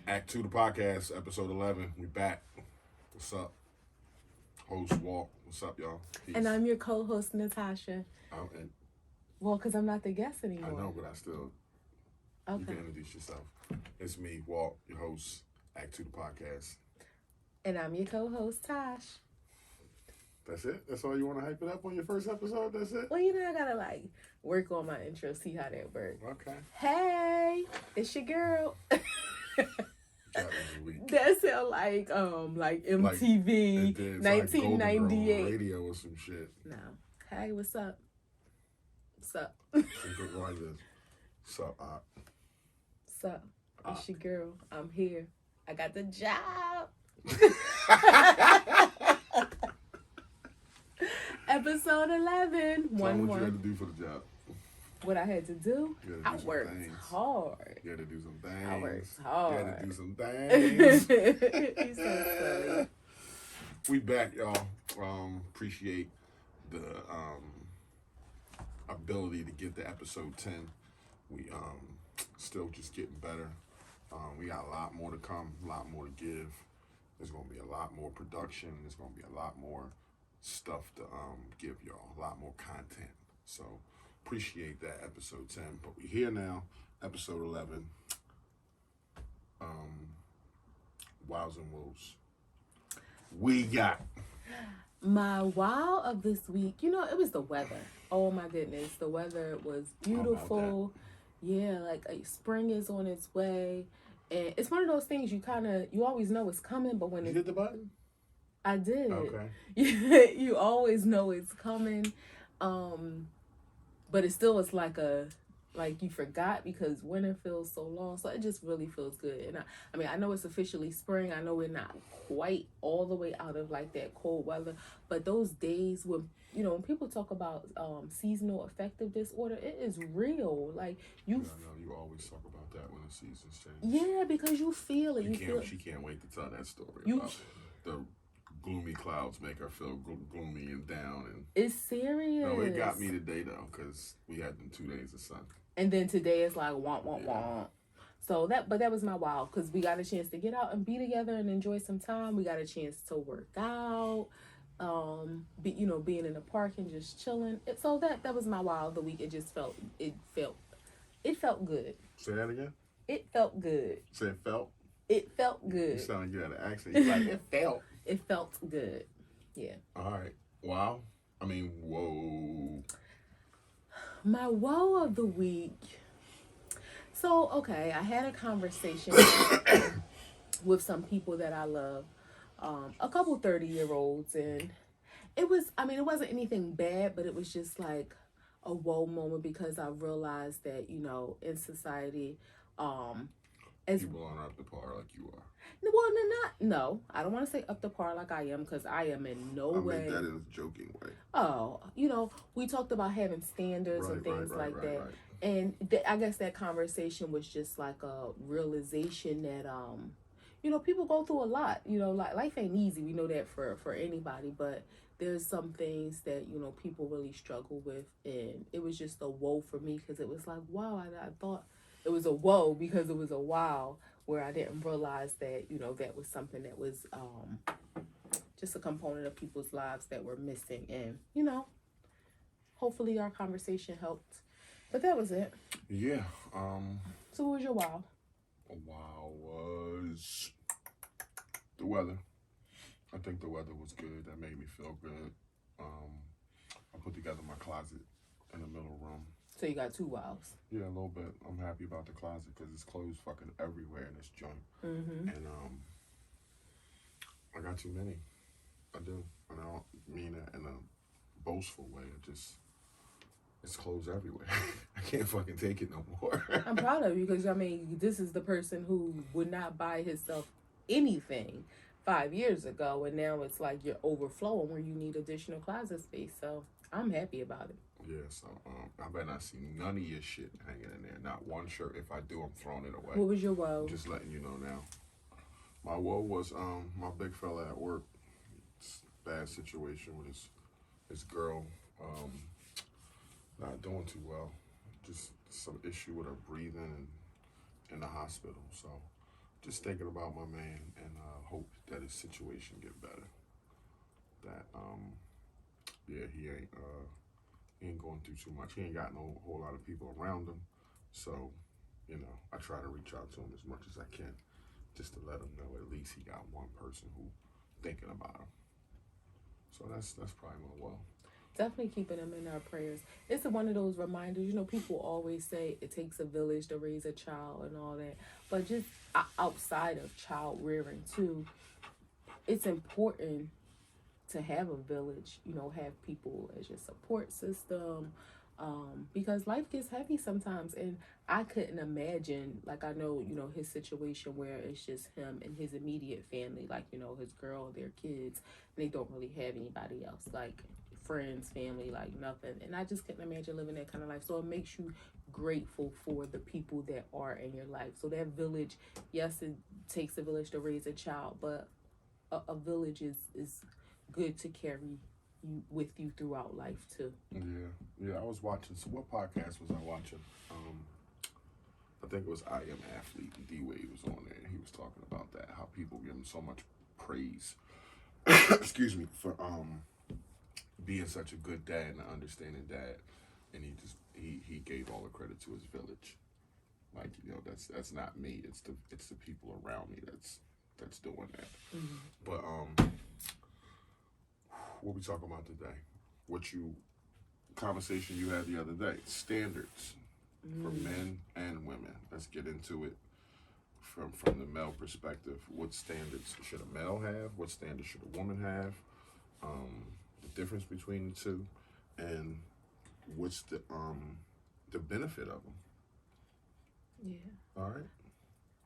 A2TP podcast, episode 11. We back. What's up? Host Walt. What's up, y'all? Peace. And I'm your co-host, Natasha. And Well, because I'm not the guest anymore. I know, but I still... Okay. You can introduce yourself. It's me, Walt, your host, A2TP podcast. And I'm your co-host, Tosh. That's it? That's all you want to hype it up on your first episode? That's it? Well, I gotta, work on my intro, see how that works. Okay. Hey, it's your girl. That sound like MTV, 1998. Like radio or some shit. No. Hey, what's up? What's up? What's up, Op? What's up? It's your girl. I'm here. I got the job. Episode 11. Tell me what you had to do for the job. What I had to do? I worked hard. You had to do some things. I worked hard. You had to do some things. He's so funny. We back, y'all. Appreciate the ability to get to episode 10. We still just getting better. We got a lot more to come, a lot more to give. There's going to be a lot more production. There's going to be a lot more stuff to give y'all, a lot more content. So appreciate that, episode 10. But we're here now, episode 11. Wows and woes. We got my wow of this week. It was the weather. Oh my goodness, the weather was beautiful. Yeah, spring is on its way, and it's one of those things you always know it's coming, but when you hit the button. I did. Okay. You always know it's coming, but it still is like you forgot because winter feels so long, so it just really feels good. And I know it's officially spring. I know we're not quite all the way out of that cold weather, but those days when when people talk about seasonal affective disorder, it is real. You always talk about that when the seasons change. Yeah, because you feel it. She can't wait to tell that story about the gloomy clouds make her feel gloomy and down. And it's serious. No, it got me today though, because we had them 2 days of sun. And then today it's like womp. So that was my wow, because we got a chance to get out and be together and enjoy some time. We got a chance to work out, being in the park and just chilling. So that was my wow of the week. It felt good. Say that again. It felt good. Say it felt. It felt good. You sound like you had an accent. You're like, it felt. It felt good. Yeah. All right. Wow. Whoa. My woe of the week. So, okay, I had a conversation with some people that I love, a couple 30-year-olds, and it wasn't anything bad, but it was just like a whoa moment because I realized that, in society, as people aren't up to par like you are. Well, no, I don't want to say up to par like I am, because I am in no way. That in a joking way. Oh, we talked about having standards and things like that. Right. And I guess that conversation was just like a realization that, people go through a lot. Life ain't easy. We know that for anybody, but there's some things that, people really struggle with. And it was just a whoa for me, because it was like, wow, I thought it was a whoa because it was a wow where I didn't realize that, that was something that was just a component of people's lives that were missing. And, hopefully our conversation helped. But that was it. Yeah. So what was your wow? Wow was the weather. I think the weather was good. That made me feel good. I put together my closet in the middle room. So you got 2 wows. Yeah, a little bit. I'm happy about the closet because it's clothes fucking everywhere in this joint. Mm-hmm. And I got too many. I do. And I don't mean that in a boastful way. It's clothes everywhere. I can't fucking take it no more. I'm proud of you because, this is the person who would not buy himself anything 5 years ago. And now it's like you're overflowing where you need additional closet space. So I'm happy about it. Yeah, so I better not see none of your shit hanging in there. Not one shirt. If I do, I'm throwing it away. What was your woe? I'm just letting you know now. My woe was my big fella at work. It's a bad situation with his girl. Not doing too well. Just some issue with her breathing and in the hospital. So just thinking about my man and hope that his situation get better. That yeah, he ain't going through too much. He ain't got no whole lot of people around him, so I try to reach out to him as much as I can, just to let him know at least he got one person who thinking about him. So that's probably my well. Definitely keeping them in our prayers. It's one of those reminders. People always say it takes a village to raise a child and all that, but just outside of child rearing too, it's important to have a village. Have people as your support system, because life gets heavy sometimes, and I couldn't imagine, like, I know his situation where it's just him and his immediate family, like his girl, their kids, and they don't really have anybody else, like friends, family, like nothing. And I just couldn't imagine living that kind of life. So it makes you grateful for the people that are in your life. So that village, yes, it takes a village to raise a child, but a village is good to carry you with you throughout life too. Yeah. I was watching. So what podcast was I watching? I think it was I Am Athlete. D-Wade was on there, and he was talking about that. How people give him so much praise. Excuse me, for being such a good dad and an understanding dad, and he gave all the credit to his village. Like that's not me. It's the people around me that's doing that. Mm-hmm. But what we talking about today? Conversation you had the other day? Standards for men and women. Let's get into it from the male perspective. What standards should a male have? What standards should a woman have? The difference between the two, and what's the benefit of them? Yeah. All right.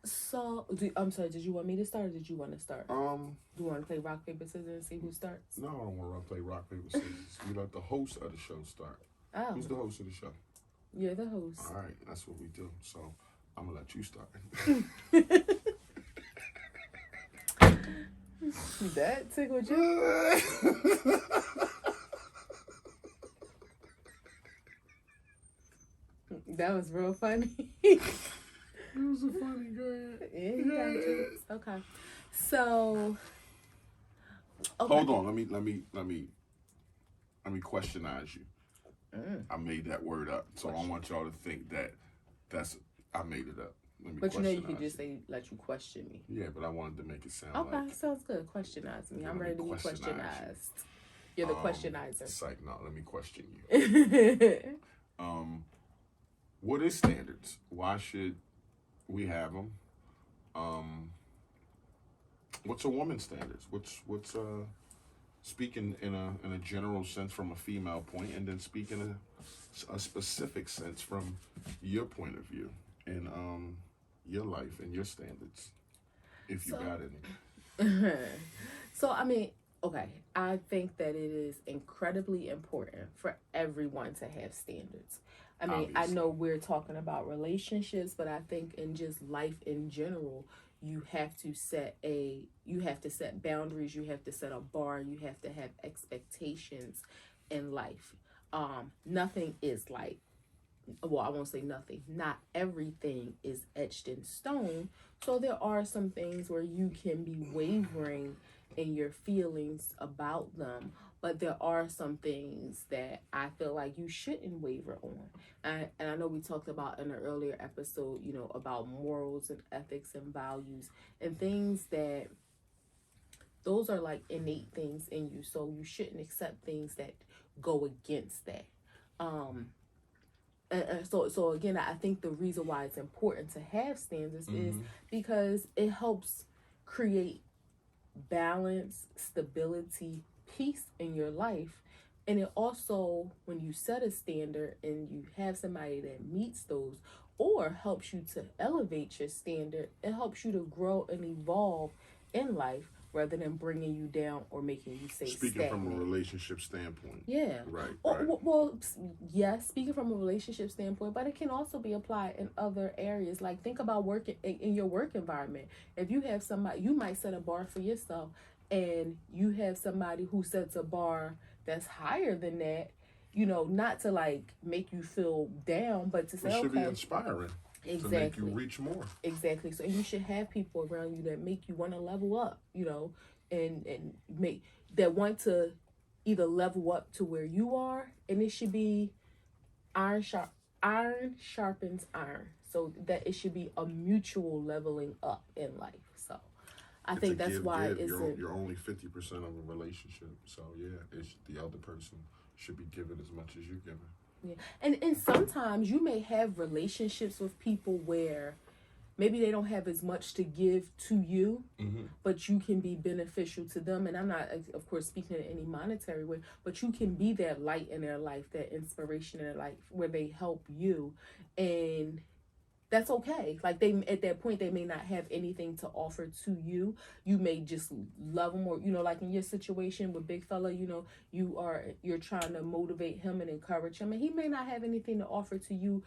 So, I'm sorry, did you want me to start or did you want to start? Do you want to play rock, paper, scissors and see who starts? No, I don't want to play rock, paper, scissors. We let the host of the show start. Oh. Who's the host of the show? You're the host. All right, that's what we do. So, I'm going to let you start. That tickled you? That was real funny. It was a funny girl. Yeah, you got jokes. Okay. So, okay. Hold on. Let me questionize you. I made that word up, so I want y'all to think I made it up. But you can just say, let you question me. Yeah, but I wanted to make it sound okay, sounds good. Questionize me. I'm ready to be questionized. You're the questionizer. It's like, no, let me question you. What is standards? Why should we have them? What's a woman's standards? What's speaking in a general sense from a female point, and then speaking in a specific sense from your point of view and your life and your standards, if you got any. So I mean, okay, I think that it is incredibly important for everyone to have standards. I mean, obviously. I know we're talking about relationships, but I think in just life in general, you have to set boundaries, you have to set a bar, you have to have expectations in life. Nothing is I won't say nothing. Not everything is etched in stone. So there are some things where you can be wavering in your feelings about them. But there are some things that I feel like you shouldn't waver on. And I know we talked about in an earlier episode, about morals and ethics and values and things that those are like innate things in you. So you shouldn't accept things that go against that. So again, I think the reason why it's important to have standards is because it helps create balance, stability, peace in your life. And it also, when you set a standard and you have somebody that meets those or helps you to elevate your standard, it helps you to grow and evolve in life rather than bringing you down or making you stay Speaking stagnant. From a relationship standpoint. Yeah. Right. Well, yes, speaking from a relationship standpoint, but it can also be applied in other areas. Like, think about working in your work environment. If you have somebody, you might set a bar for yourself, and you have somebody who sets a bar that's higher than that, not to like make you feel down, but to say, it should be inspiring. to make you Exactly. reach more. Exactly. So you should have people around you that make you want to level up, and make that want to either level up to where you are, and it should be iron sharp iron sharpens iron. So that it should be a mutual leveling up in life. So I It's a think that's give why give. it's You're only 50% of a relationship. So yeah, it's the other person should be giving as much as you're giving. yeah. And sometimes you may have relationships with people where maybe they don't have as much to give to you, Mm-hmm. but you can be beneficial to them. And I'm not, of course, speaking in any monetary way, but you can be that light in their life, that inspiration in their life, where they help you, and that's okay. Like, they, at that point, they may not have anything to offer to you. You may just love them, or like in your situation with big fella, you're trying to motivate him and encourage him, and he may not have anything to offer to you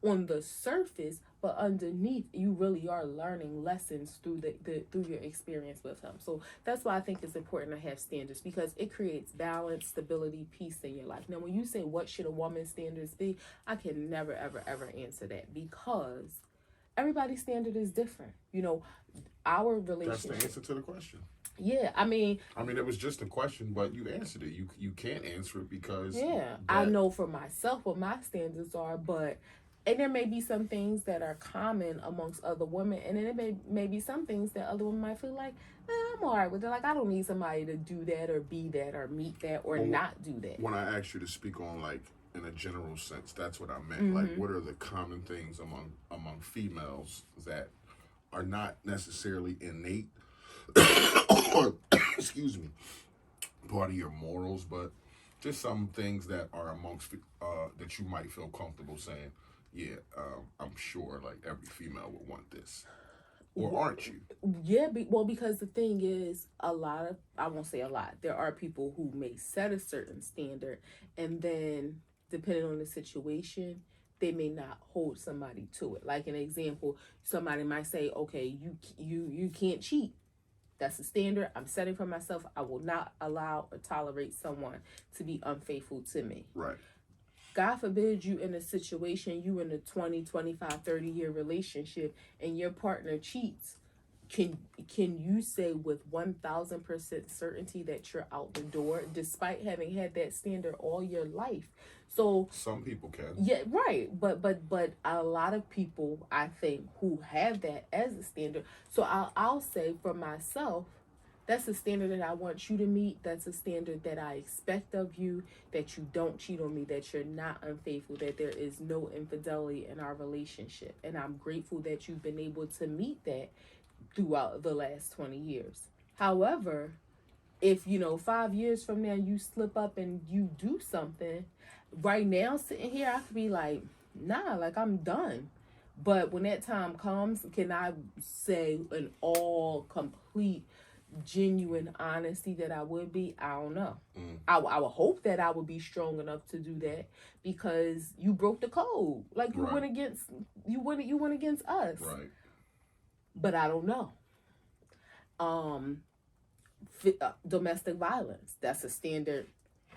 on the surface, but underneath you really are learning lessons through through your experience with him. So that's why I think it's important to have standards, because it creates balance, stability, peace in your life. Now, when you say what should a woman's standards be, I can never ever ever answer that, because everybody's standard is different. Our That's the relationship. answer to the question. Yeah, I mean, It was just a question, but you answered it. You can't answer it because yeah, I that know for myself what my standards are, but and there may be some things that are common amongst other women, and then there may be some things that other women might feel like, I'm all right with it. Like, I don't need somebody to do that or be that or meet that or well, not do that. when I asked you to speak on, like, in a general sense, that's what I meant. Mm-hmm. Like, what are the common things among females that are not necessarily innate or excuse me, part of your morals, but just some things that are amongst that you might feel comfortable saying, yeah, I'm sure like every female would want this, or aren't you? Yeah, well, because the thing is, I won't say a lot, there are people who may set a certain standard, and then depending on the situation, they may not hold somebody to it. Like an example, somebody might say, okay, you can't cheat. That's the standard I'm setting for myself. I will not allow or tolerate someone to be unfaithful to me. Right. God forbid you in a situation, you in a 20, 25, 30-year relationship, and your partner cheats. Can you say with 1,000% certainty that you're out the door, despite having had that standard all your life? So Some people can. yeah, right. But a lot of people, I think, who have that as a standard. So I'll say for myself, that's a standard that I want you to meet. That's a standard that I expect of you, that you don't cheat on me, that you're not unfaithful, that there is no infidelity in our relationship. And I'm grateful that you've been able to meet that throughout the last 20 years. However, if 5 years from now you slip up and you do something, right now sitting here I could be like, nah, like, I'm done. But when that time comes, can I say in all complete genuine honesty that I would be? I don't know. I would hope that I would be strong enough to do that, because you broke the code. Like, you Right. went against you went against us. Right. But I don't know. Domestic violence, that's a standard.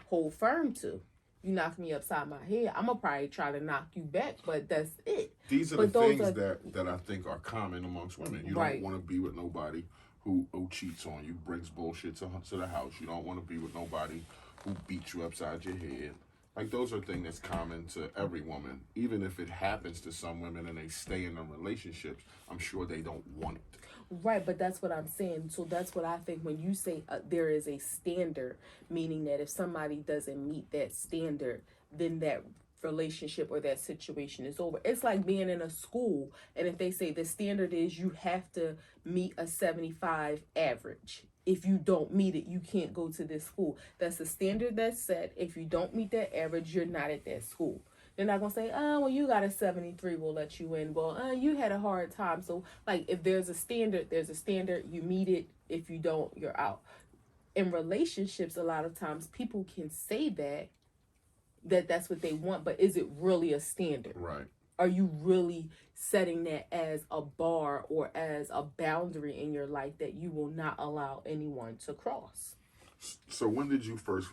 Hold firm to. You knock me upside my head, I'm gonna probably try to knock you back, but that's it. These are But the those things are that I think are common amongst women. You right. don't want to be with nobody who cheats on you, brings bullshit to the house. You don't want to be with nobody who beats you upside your head. Like, those are things that's common to every woman. Even if it happens to some women and they stay in them relationships, I'm sure they don't want it. Right, but that's what I'm saying. So that's what I think when you say there is a standard, meaning that if somebody doesn't meet that standard, then that relationship or that situation is over. It's like being in a school, and if they say the standard is you have to meet a 75 average. If you don't meet it, you can't go to this school. That's the standard that's set. If you don't meet that average, you're not at that school. They're not gonna say, oh, well, you got a 73, we'll let you in. Well, you had a hard time. So, like, if there's a standard, you meet it. If you don't, you're out. In relationships, a lot of times people can say that's what they want, but is it really a standard? Right. Are you really setting that as a bar or as a boundary in your life that you will not allow anyone to cross? So when did you first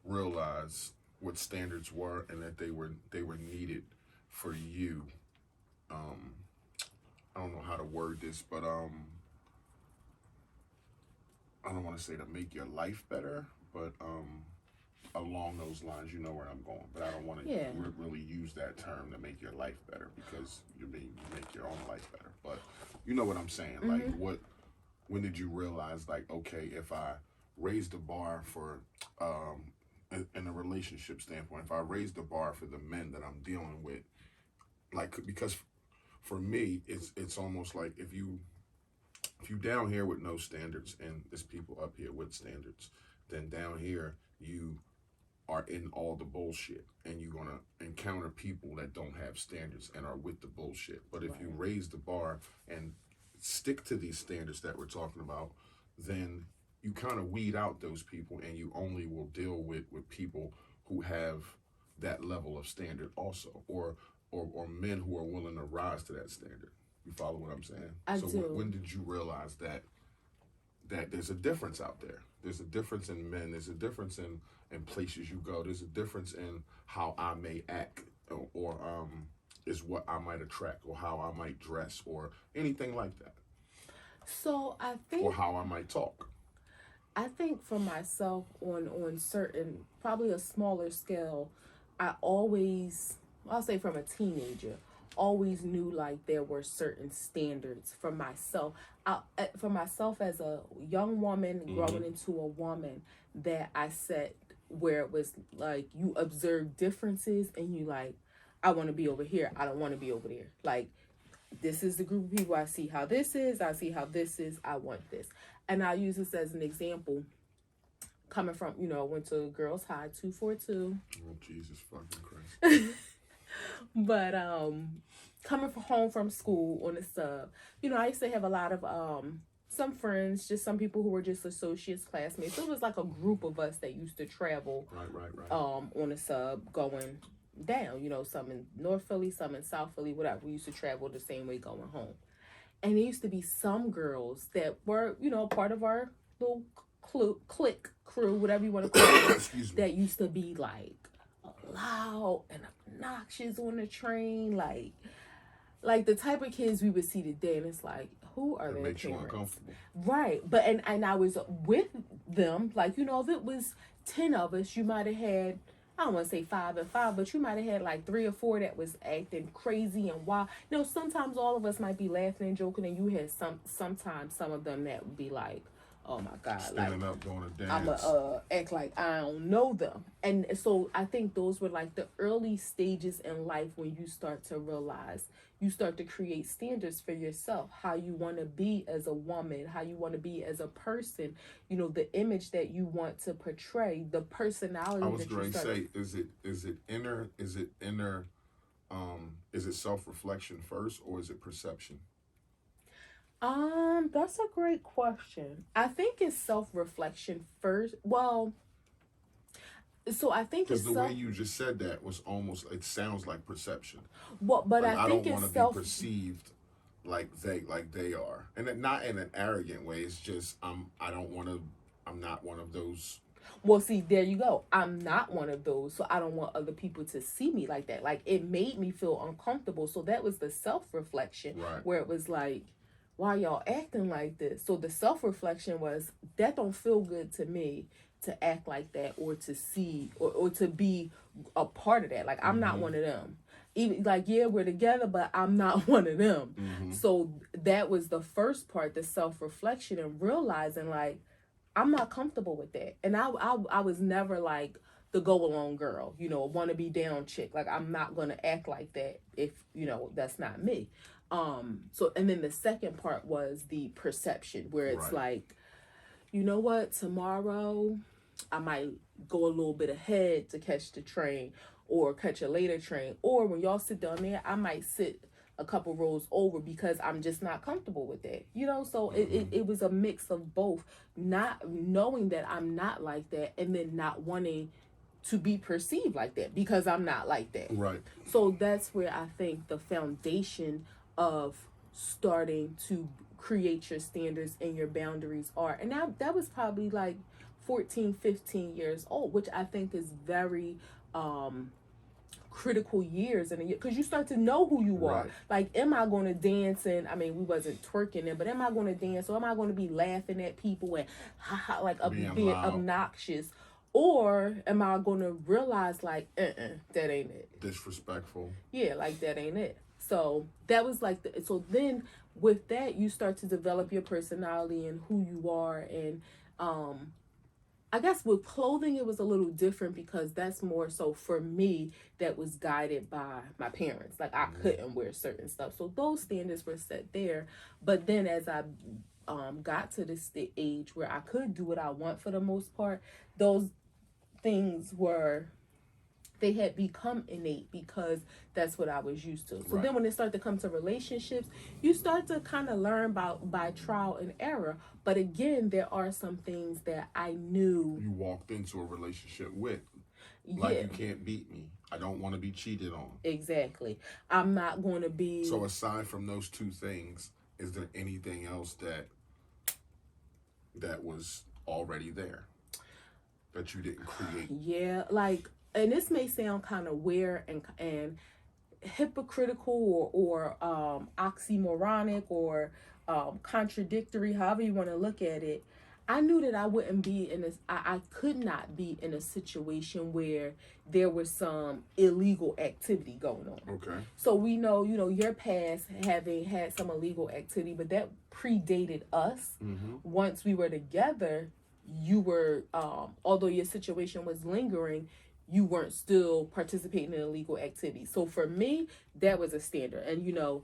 realize what standards were and that they were needed for you, I don't know how to word this, but I don't want to say to make your life better, but along those lines, you know where I'm going. But I don't want to really use that term to make your life better, because you make your own life better. But you know what I'm saying? Like, when did you realize, like, okay, if I raise the bar for, in a relationship standpoint, if I raise the bar for the men that I'm dealing with, like, because for me, it's almost like if you down here with no standards and there's people up here with standards, then down here you are in all the bullshit, and you're gonna encounter people that don't have standards and are with the bullshit. But if you raise the bar and stick to these standards that we're talking about, then you kind of weed out those people, and you only will deal with people who have that level of standard also, or men who are willing to rise to that standard. You follow what I'm saying? I so do. When did you realize that there's a difference out there? There's a difference in men. There's a difference in places you go. There's a difference in how I may act, or is what I might attract, or how I might dress, or anything like that. So I think, or how I might talk. I think for myself, on certain, probably a smaller scale, I'll say from a teenager, always knew like there were certain standards for myself. For myself as a young woman growing into a woman, that I set where it was like you observe differences and you like, I want to be over here. I don't want to be over there. Like, this is the group of people. I see how this is. I see how this is. I want this. And I use this as an example. Coming from, I went to Girls High 242. Oh, Jesus fucking Christ. But coming home from school on the sub, I used to have a lot of some friends, just some people who were just associates, classmates. So it was like a group of us that used to travel Right. On the sub going down, some in North Philly, some in South Philly, whatever. We used to travel the same way going home. And there used to be some girls that were, part of our little clique, crew, whatever you want to call it, that used to be like loud and obnoxious on the train, like the type of kids we would see today, and it's like, who are their parents? Makes you uncomfortable. Right. But and I was with them, like, if it was 10 of us, you might have had, I don't want to say 5 and 5, but you might have had like 3 or 4 that was acting crazy and wild. Sometimes all of us might be laughing and joking, and you had sometimes some of them that would be like, oh my God, standing like, up doing a dance. I'ma act like I don't know them. And so I think those were like the early stages in life when you start to realize, you start to create standards for yourself, how you want to be as a woman, how you want to be as a person, the image that you want to portray, the personality. I was going to say, is it inner, is it self-reflection first, or is it perception? That's a great question. I think it's self-reflection first. Well, so I think it's because the way you just said that was almost, it sounds like perception. Well, but like, I think don't want to be perceived like they are, and not in an arrogant way. It's just I'm not one of those. Well, see, there you go. I'm not one of those, so I don't want other people to see me like that. Like, it made me feel uncomfortable. So that was the self-reflection, right, where it was like, why y'all acting like this? So the self-reflection was, that don't feel good to me to act like that, or to see, or to be a part of that. Like, I'm not one of them. Even like, yeah, we're together, but I'm not one of them. So that was the first part, the self-reflection, and realizing like, I'm not comfortable with that. And I was never like the go along girl, want to be down chick. Like, I'm not going to act like that if, that's not me. So, and then the second part was the perception, where it's like, you know what, tomorrow I might go a little bit ahead to catch the train, or catch a later train. Or when y'all sit down there, I might sit a couple rows over because I'm just not comfortable with that. So it was a mix of both, not knowing that I'm not like that, and then not wanting to be perceived like that because I'm not like that. Right. So that's where I think the foundation of starting to create your standards and your boundaries are. And that was probably like 14, 15 years old, which I think is very critical years in a year, because you start to know who you are. Right. Like, am I going to dance? And I mean, we wasn't twerking then, but am I going to dance, or am I going to be laughing at people and like being loud. obnoxious, or am I going to realize like, that ain't it? Disrespectful. Yeah, like that ain't it. So that was like so then with that you start to develop your personality and who you are. And I guess with clothing it was a little different, because that's more so for me, that was guided by my parents. Like, I couldn't wear certain stuff, so those standards were set there. But then as I got to this age where I could do what I want, for the most part, those things were, they had become innate, because that's what I was used to. So then when it started to come to relationships, you start to kind of learn about by trial and error. But again, there are some things that I knew. You walked into a relationship with. Like, you can't beat me. I don't want to be cheated on. Exactly. I'm not going to be. So aside from those two things, is there anything else that was already there that you didn't create? Yeah, like, and this may sound kind of weird and hypocritical or oxymoronic or contradictory, however you want to look at it. I knew that I wouldn't be in this. I could not be in a situation where there was some illegal activity going on. Okay. So we know, your past having had some illegal activity, but that predated us. Mm-hmm. Once we were together, you were, although your situation was lingering, you weren't still participating in illegal activity. So for me, that was a standard. And,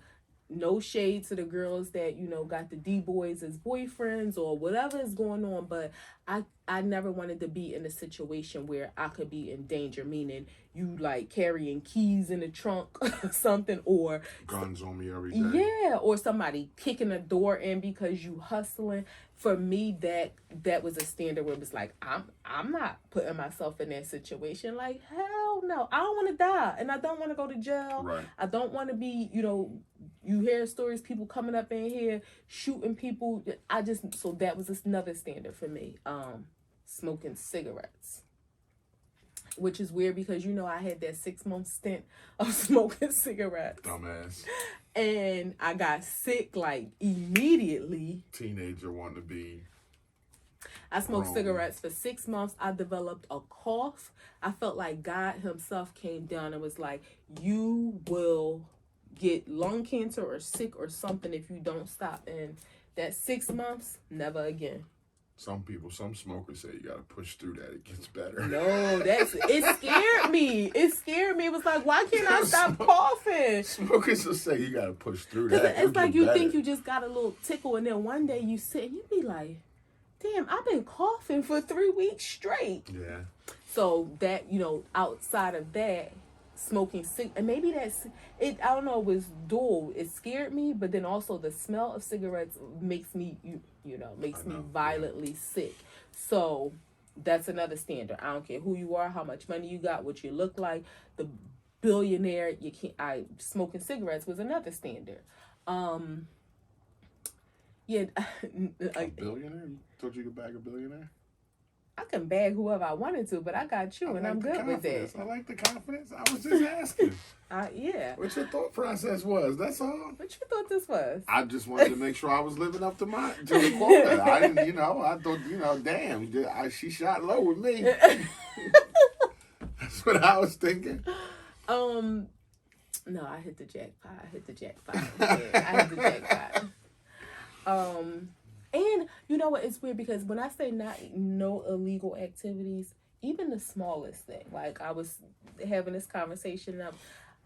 no shade to the girls that, got the D-boys as boyfriends or whatever is going on. But I never wanted to be in a situation where I could be in danger, meaning you like carrying keys in the trunk or something, or guns on me every day. Yeah, or somebody kicking a door in because you hustling. For me, that was a standard where it was like, I'm not putting myself in that situation. Like, hell no. I don't want to die, and I don't want to go to jail. Right. I don't want to be, you hear stories, people coming up in here shooting people. So that was another standard for me. Smoking cigarettes, which is weird because I had that 6-month stint of smoking cigarettes. Dumbass. And I got sick like immediately. Teenager wanting to be. I smoked cigarettes for 6 months. I developed a cough. I felt like God himself came down and was like, you will get lung cancer or sick or something if you don't stop. And that 6 months, never again. Some smokers say you gotta push through that. It gets better. No, it scared me. It scared me. It was like, why can't I stop coughing? Smokers will say you gotta push through that. It's like you think you just got a little tickle, and then one day you sit and you be like, damn, I've been coughing for 3 weeks straight. Yeah. So that, outside of that, smoking and maybe that's it. I don't know. It was dual. It scared me, but then also the smell of cigarettes makes me, makes me violently sick. So that's another standard. I don't care who you are, how much money you got, what you look like. The billionaire, you can't. Smoking cigarettes was another standard. Yeah. A billionaire? You thought you could bag a billionaire? I can bag whoever I wanted to, but I got you, and I'm good with that. I like the confidence. I was just asking. Yeah. What your thought process was, that's all. What you thought this was? I just wanted to make sure I was living up to the quota. I didn't, I thought, damn, she shot low with me. That's what I was thinking. No, I hit the jackpot. Yeah, I hit the jackpot. And you know what? It's weird because when I say no illegal activities, even the smallest thing, like I was having this conversation,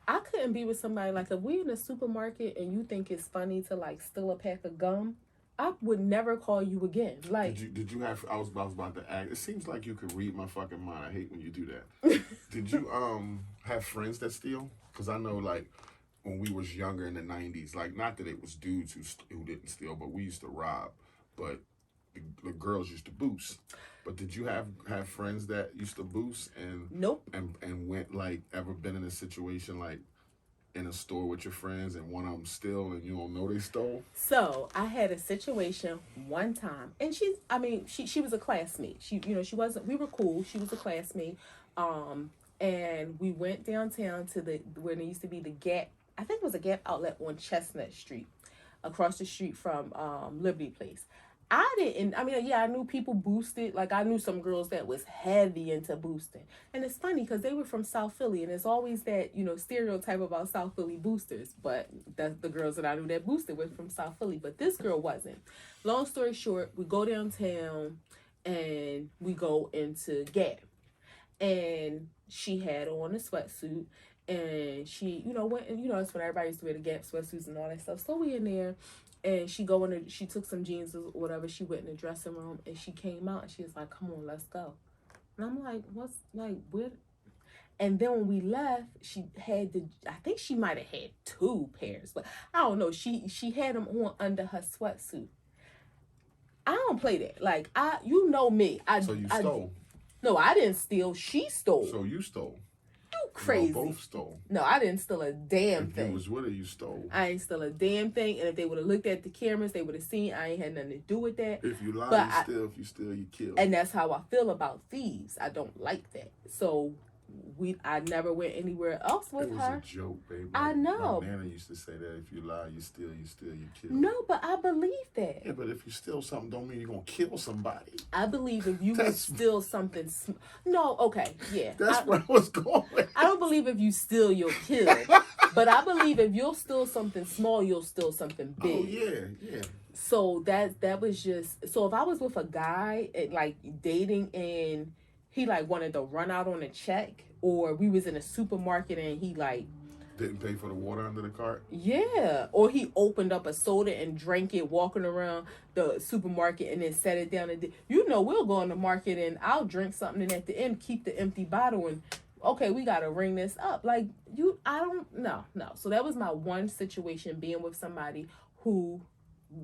I couldn't be with somebody, like if we're in a supermarket and you think it's funny to like steal a pack of gum, I would never call you again. Like, did you have? I was about to ask. It seems like you could read my fucking mind. I hate when you do that. Did you have friends that steal? Because I know like when we was younger in the 90s, like not that it was dudes who didn't steal, but we used to rob. But the girls used to boost. But did you have friends that used to boost and nope, and went like ever been in a situation like in a store with your friends and one of them steal and you don't know they stole? So I had a situation one time, and she was a classmate. She wasn't. We were cool. She was a classmate. and we went downtown to the where there used to be the Gap. I think it was a Gap outlet on Chestnut Street, across the street from Liberty Place. I didn't. I mean, yeah, I knew people boosted. Like I knew some girls that was heavy into boosting, and it's funny because they were from South Philly, and it's always that stereotype about South Philly boosters. But the girls that I knew that boosted were from South Philly, but this girl wasn't. Long story short, we go downtown, and we go into Gap, and she had on a sweatsuit, and she went, and it's when everybody used to wear the Gap sweatsuits and all that stuff. So we in there, and she took some jeans or whatever, she went in the dressing room, and she came out and she was like, come on, let's go. And I'm like, what's like what? And then when we left, she had I think she might have had two pairs, but I don't know, she had them on under her sweatsuit. I don't play that. Like you know me. So you stole? No, I didn't steal. She stole. So you stole? You crazy? You both stole. No, I didn't steal a damn thing. If you was with her, you stole. I ain't steal a damn thing. And if they would have looked at the cameras, they would have seen I ain't had nothing to do with that. If you lie, you steal. If you steal, you kill. And that's how I feel about thieves. I don't like that. So I never went anywhere else with her. It was a joke, baby. I know. My nana used to say that if you lie, you steal, you kill. No, but I believe that. Yeah, but if you steal something, don't mean you're going to kill somebody. I believe if you would steal something... No, okay, yeah. That's where I was going. I don't believe if you steal, you'll kill. But I believe if you'll steal something small, you'll steal something big. Oh, yeah. So that was just... So if I was with a guy, like, dating, and he, like, wanted to run out on a check, or we was in a supermarket and he, like... Didn't pay for the water under the cart? Yeah. Or he opened up a soda and drank it walking around the supermarket and then set it down. And we'll go in the market and I'll drink something and at the end keep the empty bottle and, okay, we got to ring this up. Like, no. So that was my one situation, being with somebody who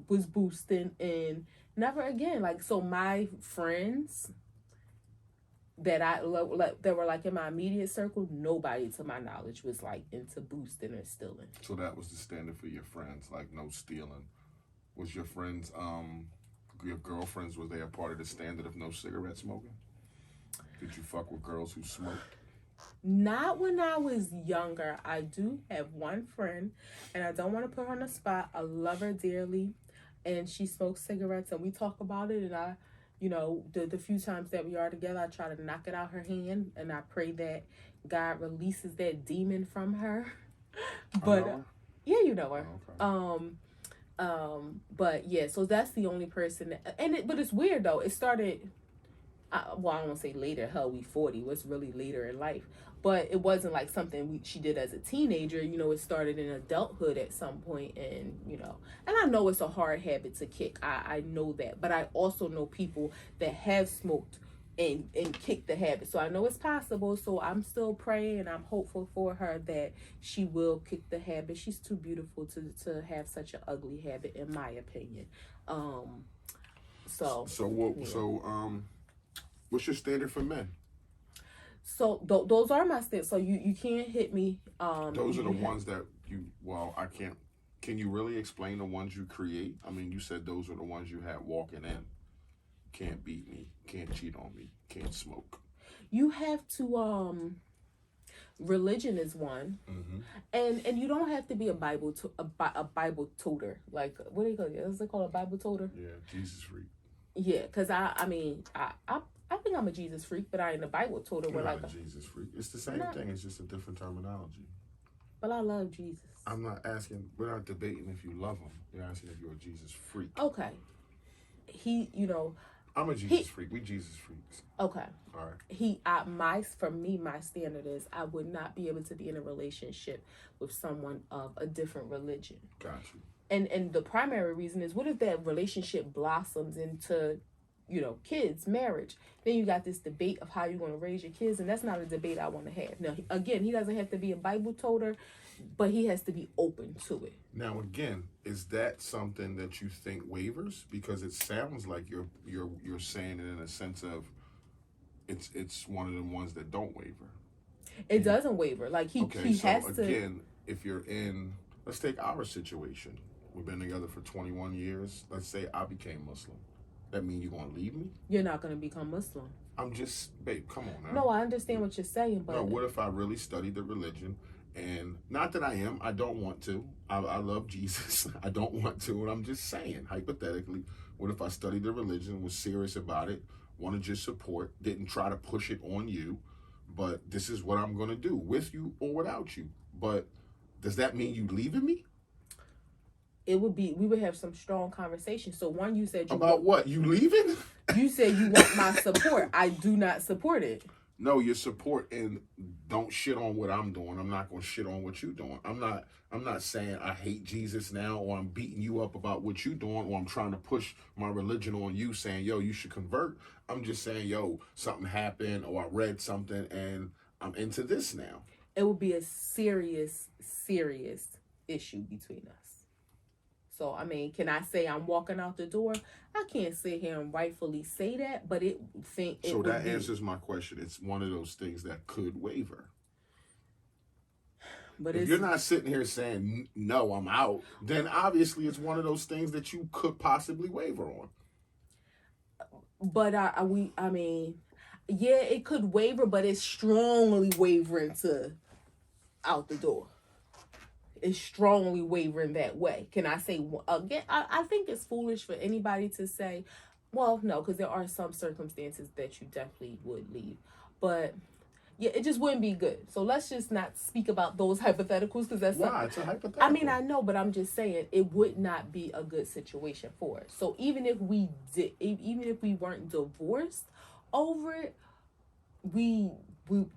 was boosting, and never again. Like, so my friends that were like in my immediate circle, nobody to my knowledge was like into boosting or stealing. So that was the standard for your friends, like no stealing. Was your friends, your girlfriends, was they a part of the standard of no cigarette smoking? Did you fuck with girls who smoked? Not when I was younger. I do have one friend, and I don't want to put her on the spot. I love her dearly, and she smokes cigarettes, and we talk about it, and I, the few times that we are together, I try to knock it out her hand, and I pray that God releases that demon from her. But yeah, you know her. Oh, okay. But yeah, so that's the only person but it's weird though. It started, I don't want to say later. Hell, we 40. What's really later in life? But it wasn't like something she did as a teenager. It started in adulthood at some point, and and I know it's a hard habit to kick. I know that, but I also know people that have smoked and kicked the habit. So I know it's possible. So I'm still praying, and I'm hopeful for her that she will kick the habit. She's too beautiful to have such an ugly habit, in my opinion. What's your standard for men? So those are my standards. So you can't hit me. Those are the ones that I can't. Can you really explain the ones you create? I mean, you said those are the ones you had walking in. Can't beat me. Can't cheat on me. Can't smoke. You have to. Religion is one, and you don't have to be a Bible toter. Like, what do you call it? Is it called a Bible toter? Yeah, Jesus freak. Yeah, because I think I'm a Jesus freak, but I ain't a Bible toter. You're not a Jesus freak. It's the same thing. It's just a different terminology. But I love Jesus. I'm not asking. We're not debating if you love him. You're asking if you're a Jesus freak. Okay. I'm a Jesus freak. We Jesus freaks. Okay. All right. For me, my standard is I would not be able to be in a relationship with someone of a different religion. Got you. And the primary reason is, what if that relationship blossoms into, kids, marriage? Then you got this debate of how you're going to raise your kids, and that's not a debate I want to have. Now, again, he doesn't have to be a Bible toter, but he has to be open to it. Now, again, is that something that you think wavers? Because it sounds like you're saying it in a sense of it's one of the ones that don't waver. It doesn't waver. Like he has to. Again, if you're in, let's take our situation. We've been together for 21 years. Let's say I became Muslim. That mean you're gonna leave me? You're not going to become Muslim. I'm just, babe, come on now. No, I understand what you're saying, but no, what if I really studied the religion? And not that I don't want to. I love Jesus. I don't want to. And I'm just saying, hypothetically, what if I studied the religion, was serious about it, wanted your support, didn't try to push it on you, but this is what I'm going to do, with you or without you. But does that mean you leaving me? we would have some strong conversations. So one, you said about what? You leaving? You said you want my support. I do not support it. No, your support, and don't shit on what I'm doing. I'm not gonna shit on what you're doing. I'm not saying I hate Jesus now, or I'm beating you up about what you're doing, or I'm trying to push my religion on you, saying, yo, you should convert. I'm just saying, yo, something happened, or I read something and I'm into this now. It would be a serious issue between us. So, I mean, can I say I'm walking out the door? I can't sit here and rightfully say that, but So that answers my question. It's one of those things that could waver. But if you're not sitting here saying, no, I'm out, then obviously it's one of those things that you could possibly waver on. But I mean, yeah, it could waver, but it's strongly wavering to out the door. Is strongly wavering that way. Can I say again? I think it's foolish for anybody to say, well, no, because there are some circumstances that you definitely would leave. But yeah, it just wouldn't be good. So let's just not speak about those hypotheticals, because that's why it's a hypothetical. I mean, I know, but I'm just saying it would not be a good situation for us. So even if we weren't divorced over it,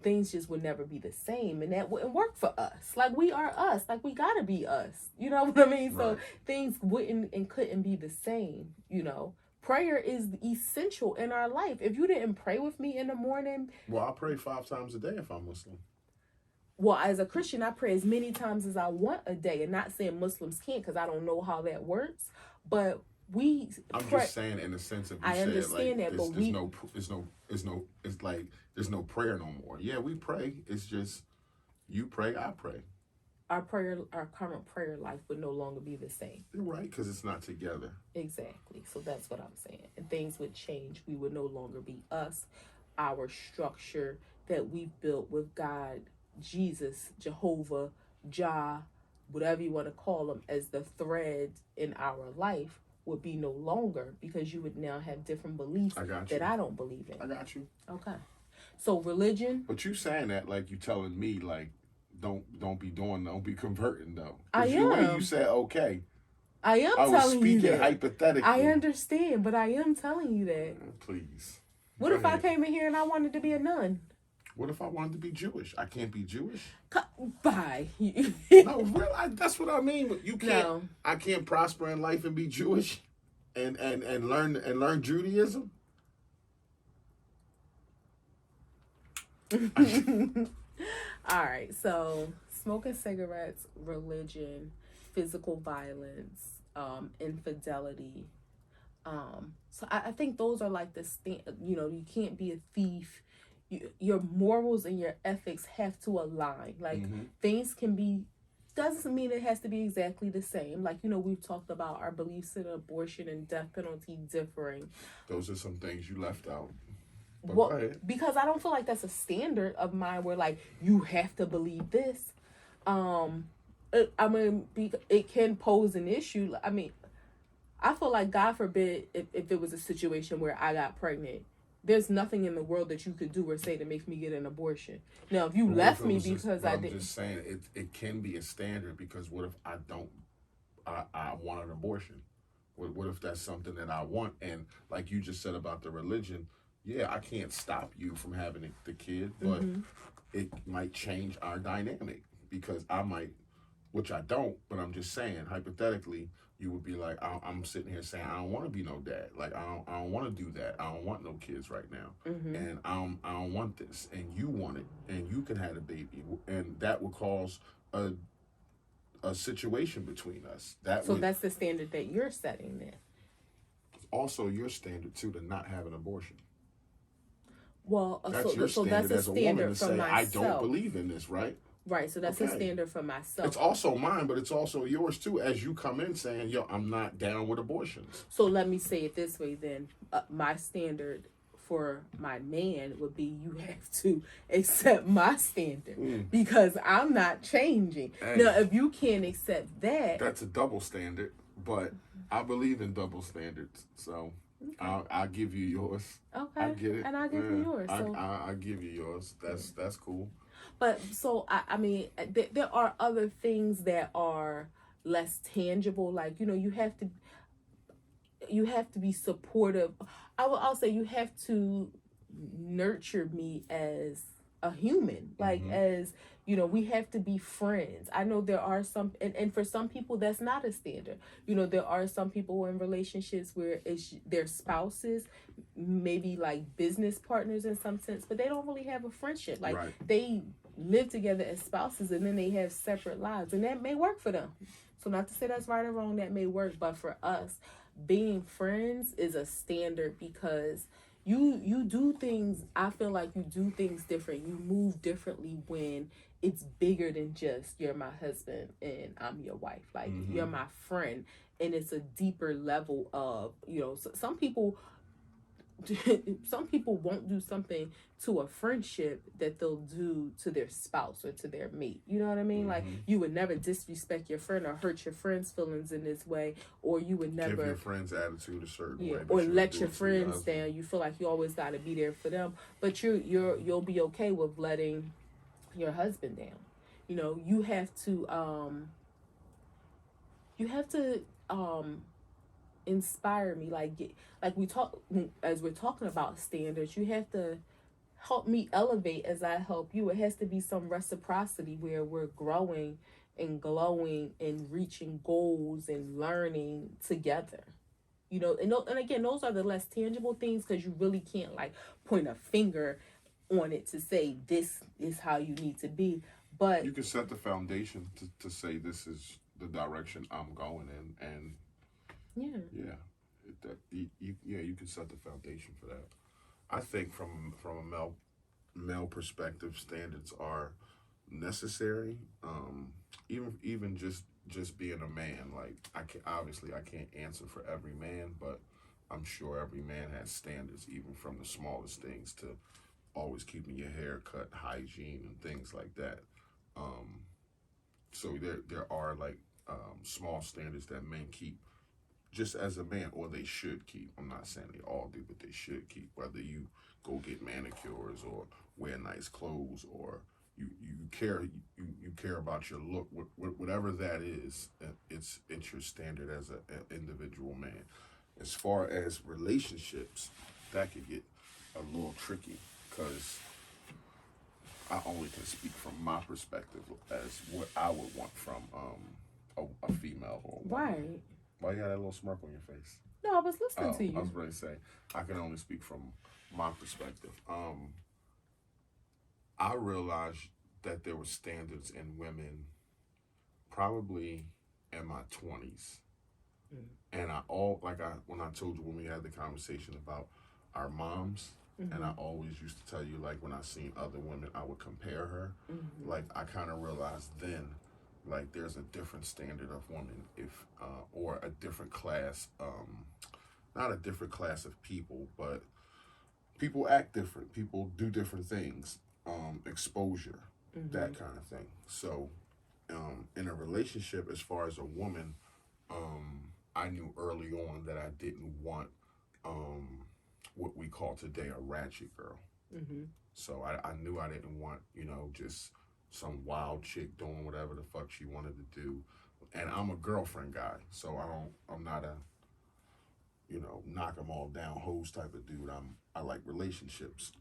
things just would never be the same, and that wouldn't work for us. Like, we are us. Like, we gotta be us. You know what I mean? So things wouldn't and couldn't be the same. You know, prayer is essential in our life. If you didn't pray with me in the morning, well, I pray 5 times a day if I'm Muslim. Well, as a Christian, I pray as many times as I want a day, and not saying Muslims can't, because I don't know how that works. But I'm just saying, in the sense of, I understand that, but there's no prayer no more. Yeah, we pray. It's just you pray, I pray. Our current prayer life would no longer be the same. You're right, because it's not together. Exactly. So that's what I'm saying. And things would change. We would no longer be us. Our structure that we've built with God, Jesus, Jehovah, Jah, whatever you want to call them, as the thread in our life would be no longer, because you would now have different beliefs that I don't believe in. I got you. Okay. So religion. But you saying that like you telling me like don't be converting though. I am. The way you said okay. I am telling you that. I was speaking hypothetically. I understand, but I am telling you that. Please. What if I came in here and I wanted to be a nun? What if I wanted to be Jewish? I can't be Jewish. Bye. No, really, that's what I mean. You can't. No. I can't prosper in life and be Jewish, and learn Judaism. All right. So smoking cigarettes, religion, physical violence, infidelity. So I think those are like you can't be a thief. Your morals and your ethics have to align. Like things can be, doesn't mean it has to be exactly the same. Like, we've talked about our beliefs in abortion and death penalty differing. Those are some things you left out. Well, because I don't feel like that's a standard of mine where like you have to believe this. It can pose an issue. I mean, I feel like, God forbid, if it was a situation where I got pregnant, there's nothing in the world that you could do or say to make me get an abortion. Now, if you left me because I didn't. I'm just saying it can be a standard, because what if I want an abortion? What if that's something that I want? And like you just said about the religion, yeah, I can't stop you from having the kid, but it might change our dynamic, because I might, which I don't, but I'm just saying, hypothetically, you would be like, I'm sitting here saying, I don't want to be no dad. Like, I don't want to do that. I don't want no kids right now. And I don't want this. And you want it. And you can have a baby. And that would cause a situation between us. That's the standard that you're setting then. Also your standard, too, to not have an abortion. Well, that's your standard that's a as a standard woman to from say, myself. I don't believe in this, right? Right. So that's a Okay. standard for myself. It's also mine, but it's also yours too. As you come in saying, "Yo, I'm not down with abortions." So let me say it this way then. My standard for my man would be you have to accept my standard because I'm not changing. Hey, Now, if you can't accept that, that's a double standard, but I believe in double standards. So I'll give you yours. okay, I get it. and I'll give you yours. So, I give you yours. That's cool. but so I mean, there are other things that are less tangible. Like you have to be supportive. I'll say you have to nurture me as a human, like as we have to be friends. I know there are some, and for some people that's not a standard. There are some people in relationships where it's their spouses, maybe like business partners in some sense, but they don't really have a friendship. Like they live together as spouses and then they have separate lives, and that may work for them. So not to say that's right or wrong, that may work, but for us, being friends is a standard because you do things. I feel like you do things different. You move differently when it's bigger than just you're my husband and I'm your wife. Like you're my friend, and it's a deeper level of some people won't do something to a friendship that they'll do to their spouse or to their mate. You know what I mean? Like you would never disrespect your friend or hurt your friend's feelings in this way, or you would never give your friend's attitude a certain way, or let your friends down. You feel like you always got to be there for them, but you'll be okay with letting your husband down. You have to inspire me, like we talk, as we're talking about standards. You have to help me elevate as I help you. It has to be some reciprocity where we're growing and glowing and reaching goals and learning together. And again, those are the less tangible things because you really can't like point a finger on it to say this is how you need to be. But you can set the foundation to say this is the direction I'm going in, and you can set the foundation for that. I think from a male perspective, standards are necessary. Even just being a man, like I can't answer for every man, but I'm sure every man has standards, even from the smallest things to always keeping your hair cut, hygiene, and things like that. So there are like small standards that men keep just as a man, or they should keep. I'm not saying they all do, but they should keep. Whether you go get manicures or wear nice clothes, or you care about your look, whatever that is, it's your standard as an individual man. As far as relationships, that could get a little tricky because I only can speak from my perspective as what I would want from a female or a woman. right. Why you got that little smirk on your face? No, I was listening to you. I was going to say, I can only speak from my perspective. I realized that there were standards in women probably in my 20s. And when I told you when we had the conversation about our moms, and I always used to tell you, like, when I seen other women, I would compare her. Like, I kind of realized then, like, there's a different standard of woman, or a different class, not a different class of people, but people act different, people do different things, exposure, that kind of thing. So, in a relationship, as far as a woman, I knew early on that I didn't want, what we call today a ratchet girl. So I knew I didn't want, just some wild chick doing whatever the fuck she wanted to do. And I'm a girlfriend guy, so I'm not a, knock them all down hoes type of dude. I like relationships.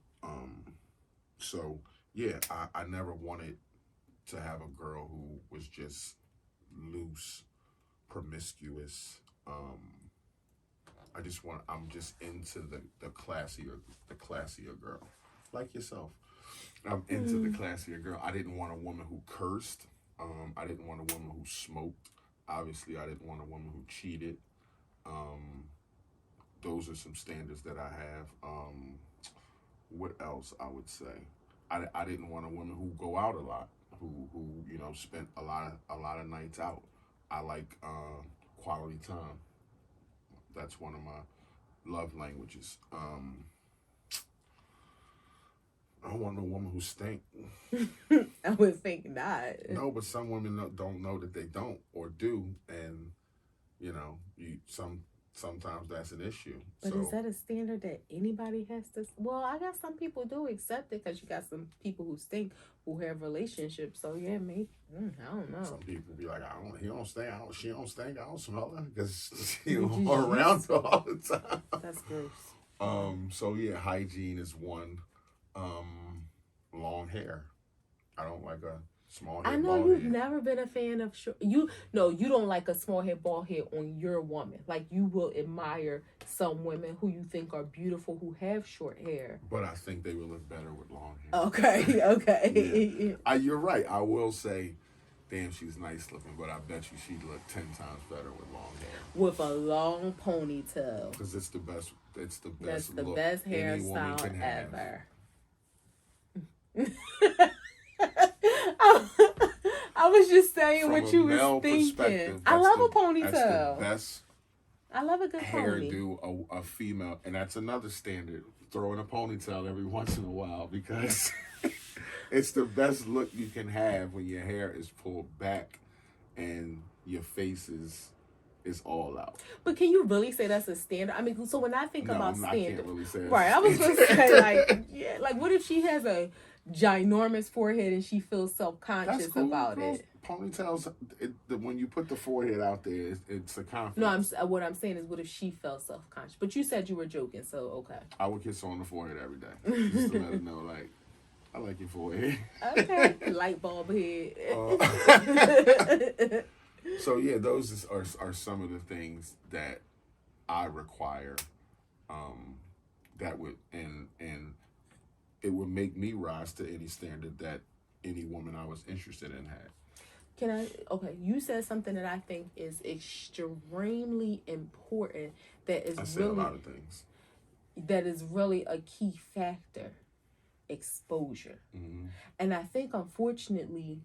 So yeah, I never wanted to have a girl who was just loose, promiscuous. I'm just into the classier girl, like yourself. I'm into the classier girl. I didn't want a woman who cursed. I didn't want a woman who smoked. Obviously, I didn't want a woman who cheated. Those are some standards that I have. What else I would say? I didn't want a woman who go out a lot, who spent a lot of nights out. I like quality time. That's one of my love languages. I don't want no woman who stink. I would think not. No, but some women don't know that they don't or do, and sometimes that's an issue. But is that a standard that anybody has to? Well, I guess some people do accept it because you got some people who stink who have relationships. So yeah, maybe I don't know. Some people be like, he don't stink. She don't stink. I don't smell her because around her all the time. That's gross. So yeah, hygiene is one. Long hair. I don't like a small head. I know you've never been a fan of you don't like a small head, bald head on your woman. Like you will admire some women who you think are beautiful who have short hair. But I think they would look better with long hair. Okay. Yeah. You're right. I will say, damn, she's nice looking, but I bet you she'd look 10 times better with long hair. With a long ponytail. Because it's the best. That's the look best hairstyle ever. I was just saying From what you was thinking. I love a ponytail. That's the best. I love a good hairdo, a female, and that's another standard. Throw in a ponytail every once in a while because it's the best look you can have when your hair is pulled back and your face is all out. But can you really say that's a standard? I mean, so when I think about standard, I can't really say that. Right, I was going to say like what if she has a ginormous forehead and she feels self-conscious about it? Ponytails, when you put the forehead out there, it's a confidence. No, what I'm saying is, what if she felt self-conscious? But you said you were joking, so okay. I would kiss her on the forehead every day, just to let her know, like, I like your forehead. Okay, light bulb head. So yeah, those are some of the things that I require. That would and it would make me rise to any standard that any woman I was interested in had. You said something that I think is extremely important. I said a lot of things. That is really a key factor. Exposure. Mm-hmm. And I think, unfortunately,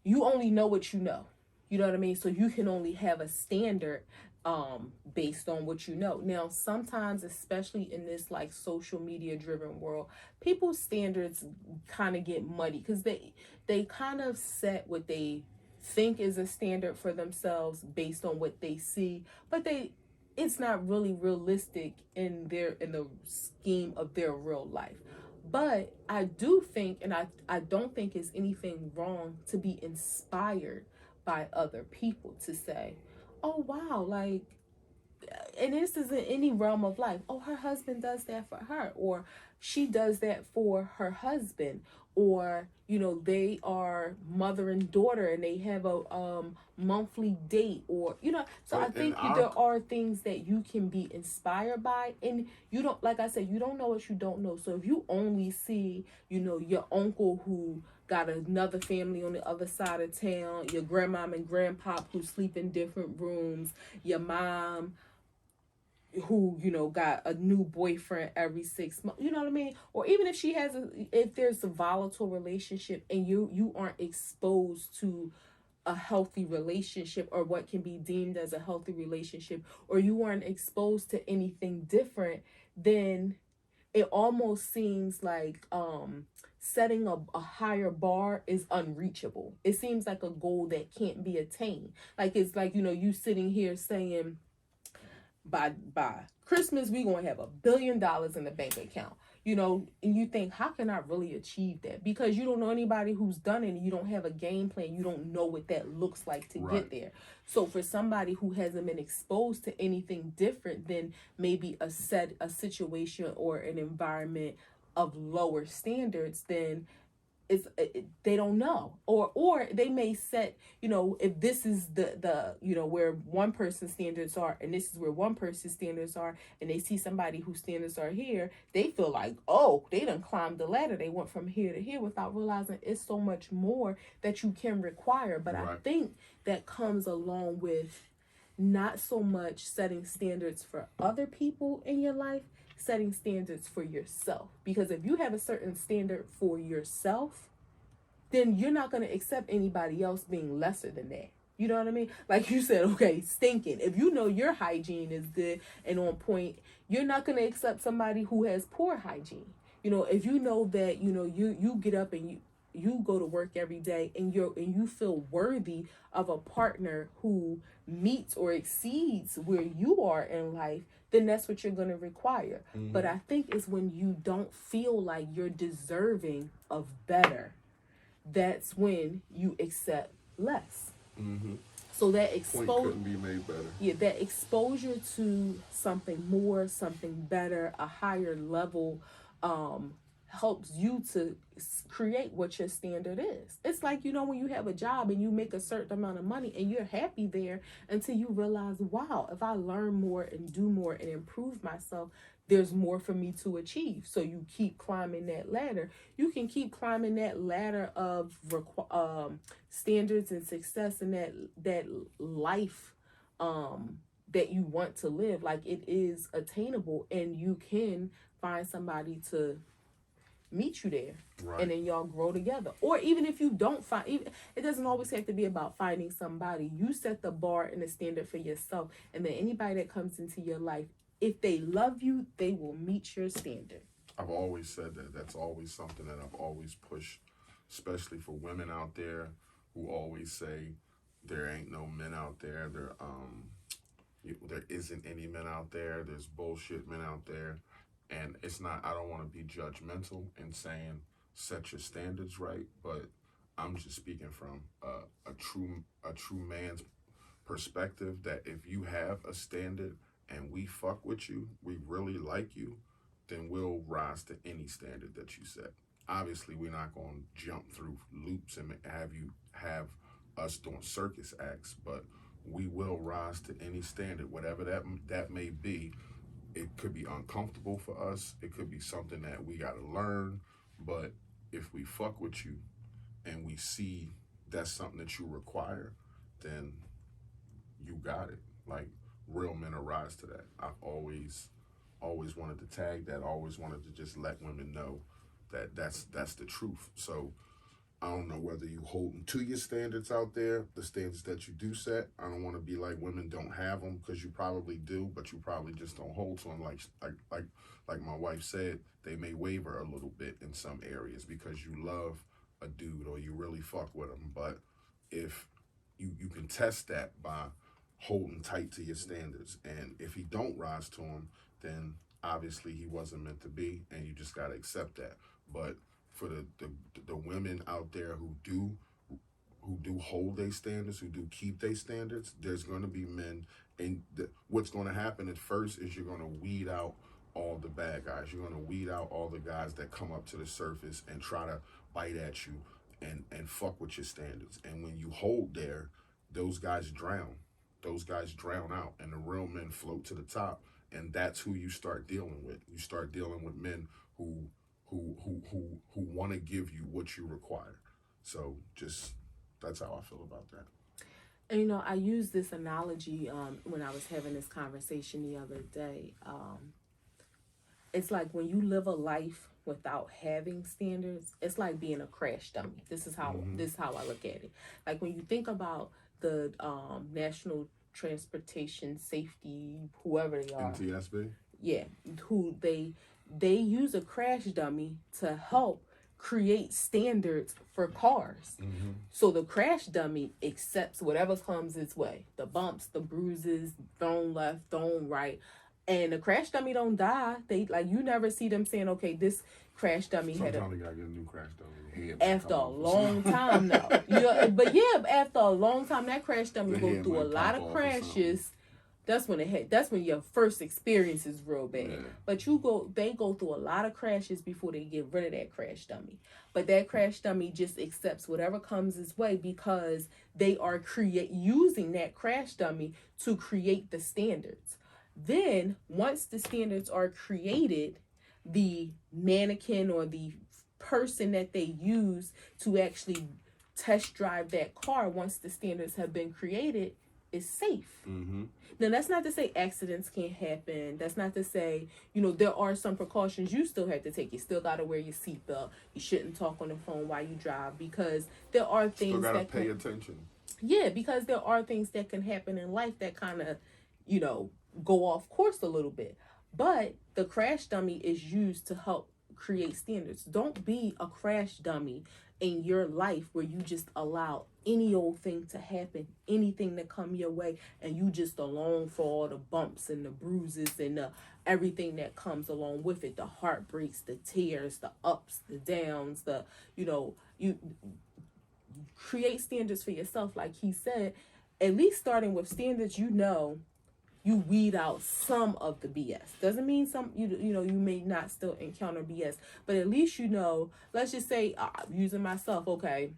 you only know what you know. You know what I mean? So you can only have a standard based on what you know. Now, sometimes, especially in this like social media driven world, people's standards kind of get muddy because they kind of set what they think is a standard for themselves based on what they see, but it's not really realistic in the scheme of their real life. But I do think, and I don't think it's anything wrong to be inspired by other people to say, oh wow, like, and this is in any realm of life, oh, her husband does that for her, or she does that for her husband, or they are mother and daughter and they have a monthly date, or so I think there are things that you can be inspired by, and you don't, like I said, you don't know what you don't know. So if you only see your uncle who got another family on the other side of town, your grandmom and grandpop who sleep in different rooms, your mom who got a new boyfriend every 6 months, you know what I mean? Or even if if there's a volatile relationship and you aren't exposed to a healthy relationship or what can be deemed as a healthy relationship, or you aren't exposed to anything different, then it almost seems like setting a higher bar is unreachable. It seems like a goal that can't be attained. Like it's like, you sitting here saying, by Christmas, we're going to have $1 billion in the bank account, and you think, how can I really achieve that? Because you don't know anybody who's done it, and you don't have a game plan. You don't know what that looks like to get there. So for somebody who hasn't been exposed to anything different than maybe a situation or an environment of lower standards, then they don't know, or they may set, if this is the where one person's standards are and this is where one person's standards are, and they see somebody whose standards are here, they feel like, oh, they done climbed the ladder, they went from here to here, without realizing it's so much more that you can require. But I think that comes along with not so much setting standards for other people in your life, setting standards for yourself. Because if you have a certain standard for yourself, then you're not going to accept anybody else being lesser than that. You know what I mean? Like you said, okay, stinking. If you know your hygiene is good and on point, you're not going to accept somebody who has poor hygiene. You know, if you know that, you know, you get up and you go to work every day and you feel worthy of a partner who meets or exceeds where you are in life, then that's what you're going to require. Mm-hmm. But I think it's when you don't feel like you're deserving of better, that's when you accept less. Mm-hmm. So that Point couldn't be made better. Yeah, that exposure to something more, something better, a higher level, helps you to create what your standard is. It's like, you know, when you have a job and you make a certain amount of money and you're happy there until you realize, wow, if I learn more and do more and improve myself, there's more for me to achieve. So you keep climbing that ladder. You can keep climbing that ladder of standards and success and that life that you want to live. Like, it is attainable, and you can find somebody to meet you there. Right. And then y'all grow together. Or even if you don't find, it doesn't always have to be about finding somebody. You set the bar and the standard for yourself, and then anybody that comes into your life, if they love you, they will meet your standard. I've always said that. That's always something that I've always pushed, especially for women out there who always say there ain't no men out there. There isn't any men out there. There's bullshit men out there. And it's not, I don't want to be judgmental in saying set your standards right, but I'm just speaking from a true man's perspective, that if you have a standard and we fuck with you, we really like you, then we'll rise to any standard that you set. Obviously, we're not going to jump through loops and have us doing circus acts, but we will rise to any standard, whatever that may be. It could be uncomfortable for us. It could be something that we got to learn. But if we fuck with you and we see that's something that you require, then you got it. Like, real men arise to that. I've always wanted to tag that. Always wanted to just let women know that that's the truth. So I don't know whether you holding to your standards out there, the standards that you do set. I don't want to be like women don't have them, because you probably do, but you probably just don't hold to them. Like my wife said, they may waver a little bit in some areas because you love a dude or you really fuck with him. But if you can test that by holding tight to your standards, and if he don't rise to them, then obviously he wasn't meant to be, and you just gotta accept that. But for the women out there who do hold their standards, who do keep their standards, there's going to be men, and what's going to happen at first is you're going to weed out all the bad guys. You're going to weed out all the guys that come up to the surface and try to bite at you and fuck with your standards. And when you hold there, those guys drown. Those guys drown out, and the real men float to the top. And that's who you start dealing with. You start dealing with men who want to give you what you require. So just, that's how I feel about that. And, you know, I used this analogy when I was having this conversation the other day. It's like when you live a life without having standards, it's like being a crash dummy. This is how I look at it. Like, when you think about the National Transportation Safety, whoever they are. NTSB? Yeah, who they use a crash dummy to help create standards for cars. Mm-hmm. So the crash dummy accepts whatever comes its way. The bumps, the bruises, thrown left, thrown right. And the crash dummy don't die. They, like, you never see them saying, okay, this crash dummy Sometimes they gotta get a new crash dummy. After a long time now. But after a long time, that crash dummy go through a lot of crashes. That's when your first experience is real bad. Yeah. But they go through a lot of crashes before they get rid of that crash dummy. But that crash dummy just accepts whatever comes its way, because they are using that crash dummy to create the standards. Then once the standards are created, the mannequin or the person that they use to actually test drive that car, once the standards have been created, is safe. Mm-hmm. Now, that's not to say accidents can't happen. That's not to say, there are some precautions you still have to take. You still got to wear your seatbelt. You shouldn't talk on the phone while you drive, because there are things Still gotta that pay attention. Yeah, because there are things that can happen in life that kind of, go off course a little bit. But the crash dummy is used to help create standards. Don't be a crash dummy in your life where you just allow any old thing to happen, anything to come your way, and you just along for all the bumps and the bruises and everything that comes along with it, the heartbreaks, the tears, the ups, the downs, you create standards for yourself. Like he said, at least starting with standards, you weed out some of the BS. Doesn't mean you may not still encounter BS, but at least let's just say, using myself, okay,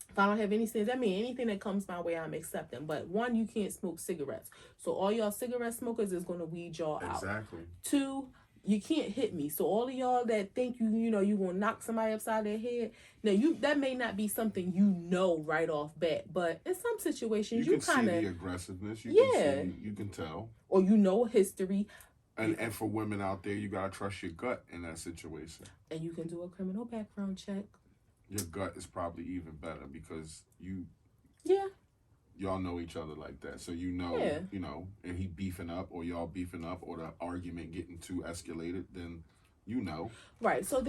if I don't have any standards, that means anything that comes my way, I'm accepting. But one, you can't smoke cigarettes. So all y'all cigarette smokers is going to weed y'all out. Exactly. Two, you can't hit me. So all of y'all that think you going to knock somebody upside their head, now that may not be something right off bat, but in some situations you kind of see the aggressiveness. You can tell. Or history. And for women out there, you gotta trust your gut in that situation. And you can do a criminal background check. Your gut is probably even better because y'all know each other like that. So and he beefing up or y'all beefing up or the argument getting too escalated, then Right. So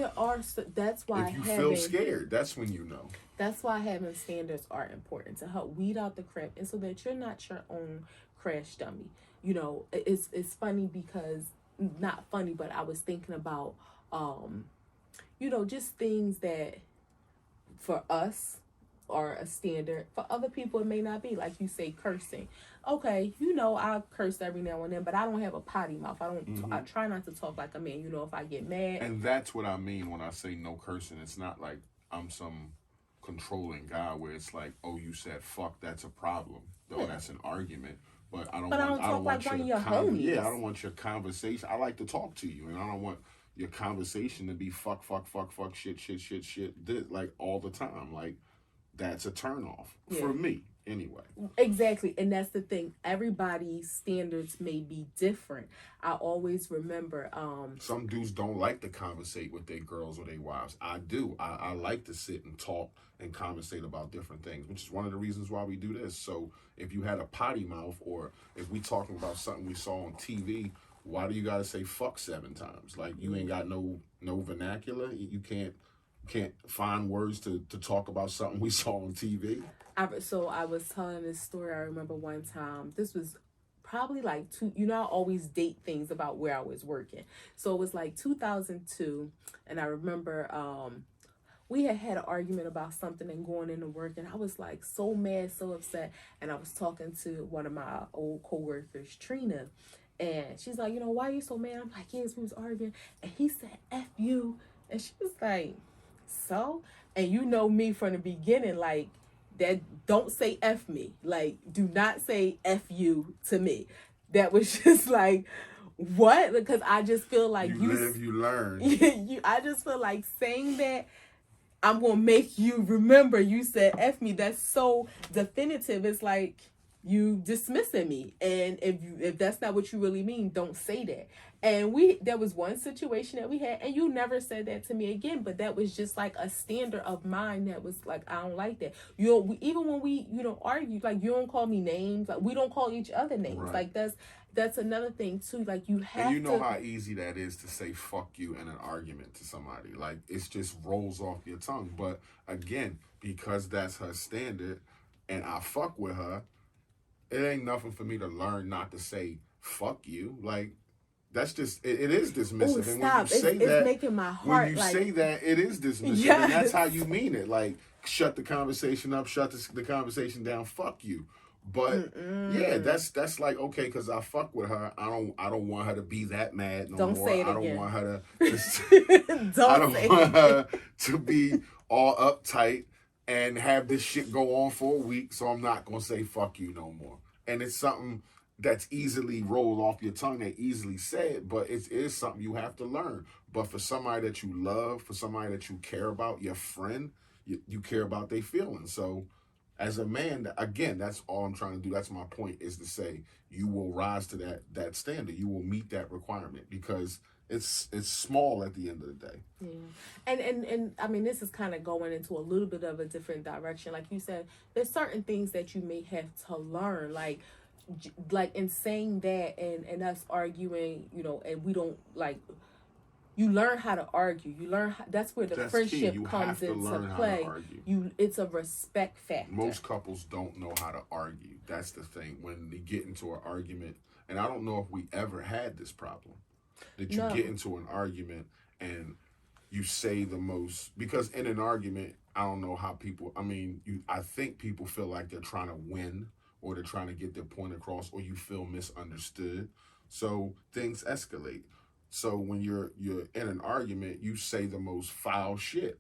that's why if you feel scared, that's when That's why having standards are important to help weed out the crap, and so that you're not your own crash dummy. It's funny because, not funny, but I was thinking about just things that for us are a standard. For other people, it may not be. Like you say, cursing. Okay, I curse every now and then, but I don't have a potty mouth. I try not to talk like a man. If I get mad. And that's what I mean when I say no cursing. It's not like I'm some controlling guy where it's like, oh, you said fuck, that's a problem. Though that's an argument. But I don't want your homies. I don't want your conversation. I like to talk to you, and I don't want your conversation to be fuck, shit, like all the time. Like, that's a turnoff for me, anyway. Exactly, and that's the thing. Everybody's standards may be different. I always remember. Some dudes don't like to conversate with their girls or their wives. I do. I like to sit and talk and conversate about different things, which is one of the reasons why we do this. So if you had a potty mouth, or if we talking about something we saw on TV, why do you gotta say fuck 7 times? Like, you ain't got no vernacular. You can't find words to talk about something we saw on TV. So I was telling this story. I remember one time, this was probably like I always date things about where I was working. So it was like 2002, and I remember we had an argument about something and going into work, and I was like so mad, so upset, and I was talking to one of my old coworkers, Trina, and she's like, why are you so mad? I'm like, yes, we was arguing, and he said, F you, and she was like, so? And me from the beginning, like, that don't say F me. Like, do not say F you to me. That was just like, what? Because I just feel like you live, you learn. I just feel like saying that, I'm going to make you remember you said F me. That's so definitive. It's like you dismissing me. And if that's not what you really mean, don't say that. And there was one situation that we had, and you never said that to me again, but that was just like a standard of mine that was like, I don't like that. Even when we don't argue, like, you don't call me names, like, we don't call each other names. Right. Like, that's another thing too. Like, you have to, how easy that is to say fuck you in an argument to somebody. Like, it just rolls off your tongue. But again, because that's her standard and I fuck with her, it ain't nothing for me to learn not to say fuck you. Like, that's just, it is dismissive. Ooh, and when you say it's making my heart, when you say that, it is dismissive. Yes. And that's how you mean it. Like, shut the conversation up, shut the conversation down, fuck you. But that's like, okay, because I fuck with her, I don't want her to be that mad no more. Say it I don't again. want her to I don't want her to be all uptight and have this shit go on for a week, so I'm not gonna say fuck you no more. And it's something that's easily rolled off your tongue, that easily said, but it is something you have to learn. But for somebody that you love, for somebody that you care about, your friend, you care about their feelings. So As a man, again, that's all I'm trying to do. That's my point, is to say you will rise to that standard. You will meet that requirement, because it's small at the end of the day. Yeah. And I mean, this is kind of going into a little bit of a different direction. Like you said, there's certain things that you may have to learn, like in saying that, and us arguing, and we don't like, you learn how to argue. You learn that's where the That's friendship key. You comes have to into learn how to play. argue. It's a respect factor. Most couples don't know how to argue. That's the thing. When they get into an argument, and I don't know if we ever had this problem, that you No. get into an argument and you say the most, because in an argument, I don't know how people, I think people feel like they're trying to win, or they're trying to get their point across, or you feel misunderstood. So things escalate. So when you're in an argument, you say the most foul shit.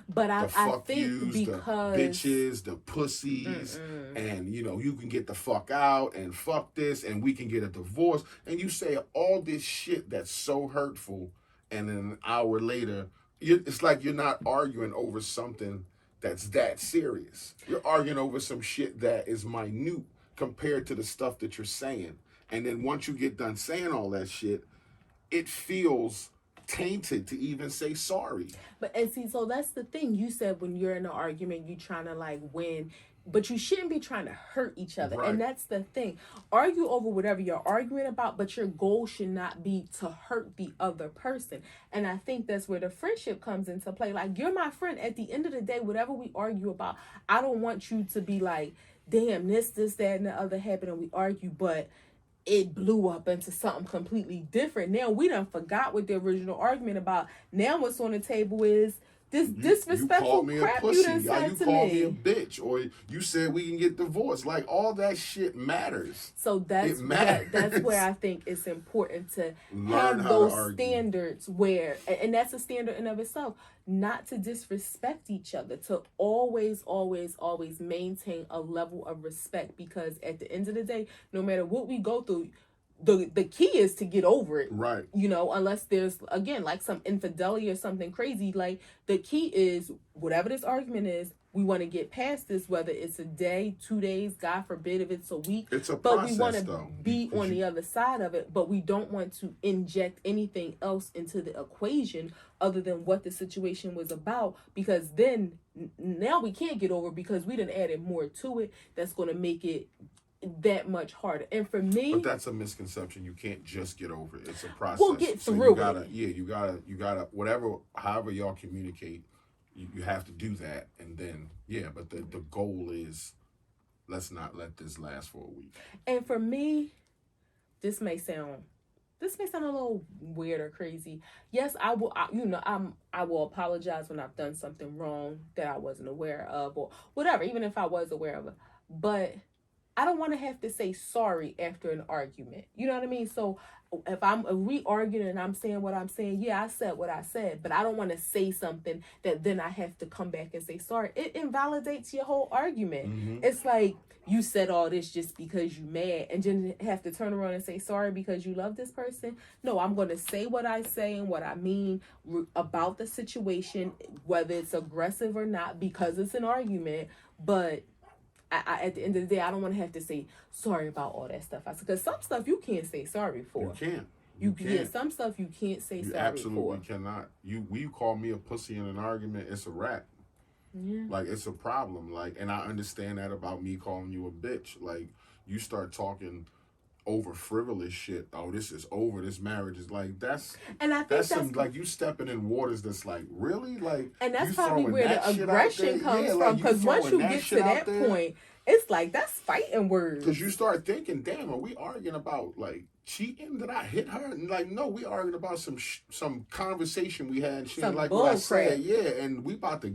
But The I fuck think yous, because the bitches, the pussies, and you can get the fuck out, and fuck this, and we can get a divorce. And you say all this shit that's so hurtful, and then an hour later, it's like you're not arguing over something that's that serious. You're arguing over some shit that is minute compared to the stuff that you're saying. And then once you get done saying all that shit, it feels tainted to even say sorry. But and see, so that's the thing. You said when you're in an argument, you trying to like win, but you shouldn't be trying to hurt each other. Right. And that's the thing. Argue over whatever you're arguing about, but your goal should not be to hurt the other person. And I think that's where the friendship comes into play. Like, you're my friend. At the end of the day, whatever we argue about, I don't want you to be like, damn, this, that, and the other happened, and we argue, but it blew up into something completely different. Now we done forgot what the original argument about. Now what's on the table is this disrespectful crap you done said to me. You called me a bitch, or you said we can get divorced. Like, all that shit matters. So that's where I think it's important to have those standards where, and that's a standard in of itself, not to disrespect each other, to always maintain a level of respect, because at the end of the day, no matter what we go through, the key is to get over it. Right. Unless there's, again, like some infidelity or something crazy, like the key is whatever this argument is, we want to get past this, whether it's a day, 2 days, God forbid if it's a week. It's a but process, we want to though, be on the other side of it, but we don't want to inject anything else into the equation other than what the situation was about, because then now we can't get over, because we done added more to it that's going to make it that much harder. And for me, but that's a misconception. You can't just get over it. It's a process. We'll get through it. You gotta however y'all communicate, you have to do that. And then, but the goal is, let's not let this last for a week. And for me, this may sound a little weird or crazy. Yes, I will. I will apologize when I've done something wrong that I wasnwasn't aware of, or whatever. Even if I was aware of it, but I don't want to have to say sorry after an argument. You know what I mean? So if we arguing and I'm saying what I'm saying, yeah, I said what I said, but I don't want to say something that then I have to come back and say sorry. It invalidates your whole argument. Mm-hmm. It's like, you said all this just because you mad, and then have to turn around and say sorry because you love this person. No, I'm going to say what I say and what I mean about the situation, whether it's aggressive or not, because it's an argument. But at the end of the day, I don't want to have to say sorry about all that stuff. Because some stuff you can't say sorry for. You can't. Yeah, some stuff you can't say sorry for. You absolutely cannot. You call me a pussy in an argument, it's a wrap. Yeah. Like, it's a problem. Like, and I understand that about me calling you a bitch. Like, you start talking over frivolous shit. Oh, this is over. This marriage is like, and I think that's some, like, you stepping in waters that's like, really? Like, and that's probably where the aggression comes from. Because once you get to that point, it's like, that's fighting words. Because you start thinking, damn, are we arguing about, like, cheating? Did I hit her? And like, no, we arguing about some conversation we had. And she didn't like what I said. Yeah, and we about to